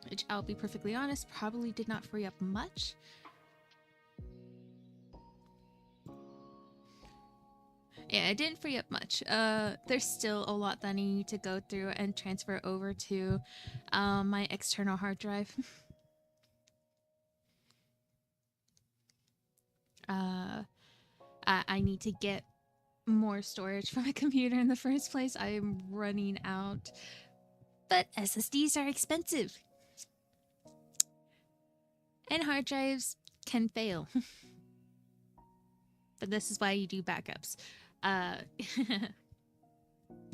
which I'll be perfectly honest, probably did not free up much. Yeah, it didn't free up much. There's still a lot that I need to go through and transfer over to my external hard drive. I need to get more storage for my computer in the first place. I am running out. But SSDs are expensive. And hard drives can fail. But this is why you do backups.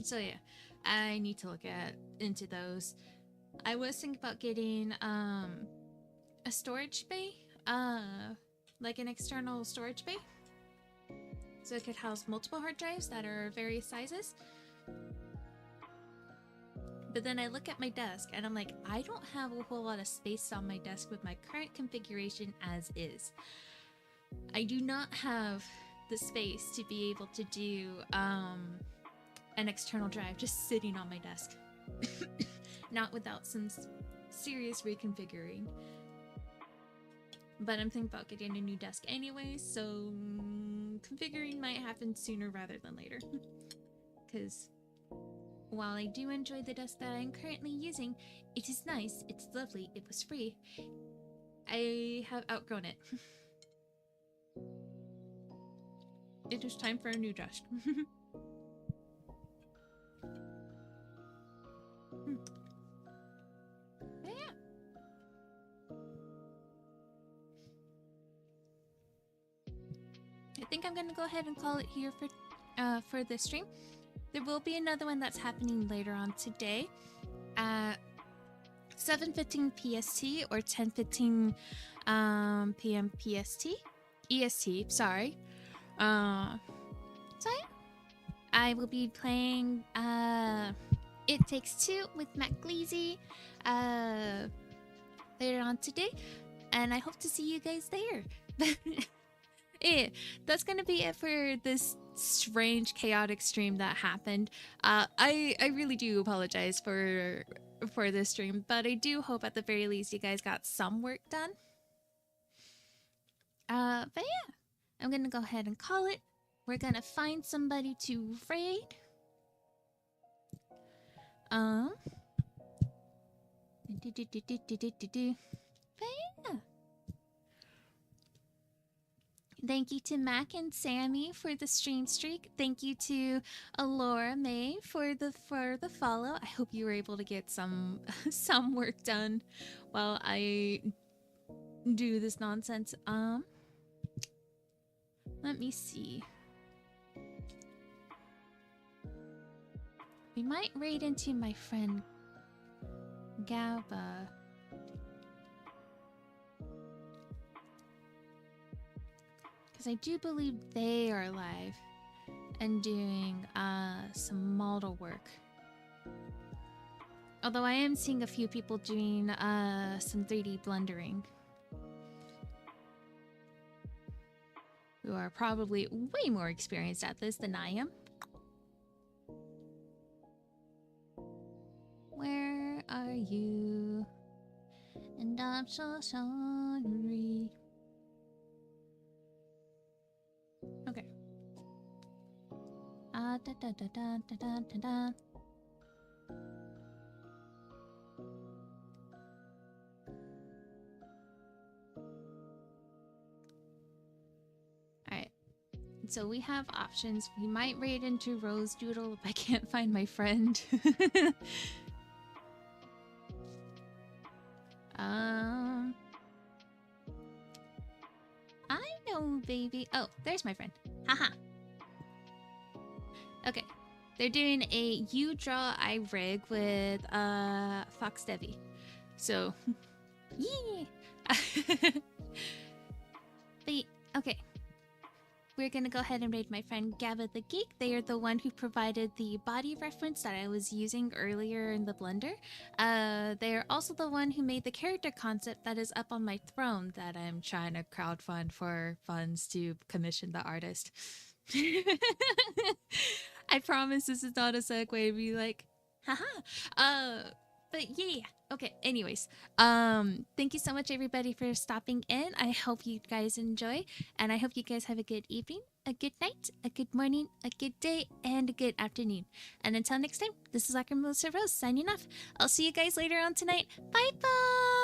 So yeah, I need to look into those. I was thinking about getting a storage bay, like an external storage bay, so it could house multiple hard drives that are various sizes. But then I look at my desk and I'm like, I don't have a whole lot of space on my desk with my current configuration as is. I do not have the space to be able to do an external drive just sitting on my desk. Not without some serious reconfiguring. But I'm thinking about getting a new desk anyway, so configuring might happen sooner rather than later. Because while I do enjoy the desk that I'm currently using, it is nice, it's lovely, it was free, I have outgrown it. It is time for a new desk. Yeah. I think I'm gonna go ahead and call it here for this stream. There will be another one that's happening later on today at 7:15 PST or 10:15 PM PST. EST, sorry. So yeah, I will be playing It Takes Two with Matt Gleasy later on today, and I hope to see you guys there. That's gonna be it for this strange chaotic stream that happened. I really do apologize for this stream, but I do hope at the very least you guys got some work done. But yeah, I'm gonna go ahead and call it. We're gonna find somebody to raid. But yeah. Thank you to Mac and Sammy for the stream streak. Thank you to Alora May for the follow. I hope you were able to get some some work done while I do this nonsense. Let me see. We might raid into my friend Gaba. Because I do believe they are live and doing some model work. Although I am seeing a few people doing some 3D blendering, who are probably way more experienced at this than I am. Where are you? And I'm so sorry. Okay. Da da da da da da da da. Alright. So we have options. We might raid into Rose Doodle if I can't find my friend. I know, baby. Oh, there's my friend. Haha. Okay. They're doing a You Draw, I Rig with Fox Devi. So, yeah. But, okay. We're gonna go ahead and raid my friend Gaba the Geek. They are the one who provided the body reference that I was using earlier in the Blender. They are also the one who made the character concept that is up on my throne that I'm trying to crowdfund for funds to commission the artist. I promise this is not a segue to be like, haha. But yeah. Okay, anyways, thank you so much everybody for stopping in. I hope you guys enjoy, and I hope you guys have a good evening, a good night, a good morning, a good day, and a good afternoon. And until next time, this is Akra Melissa Rose signing off. I'll see you guys later on tonight. Bye bye!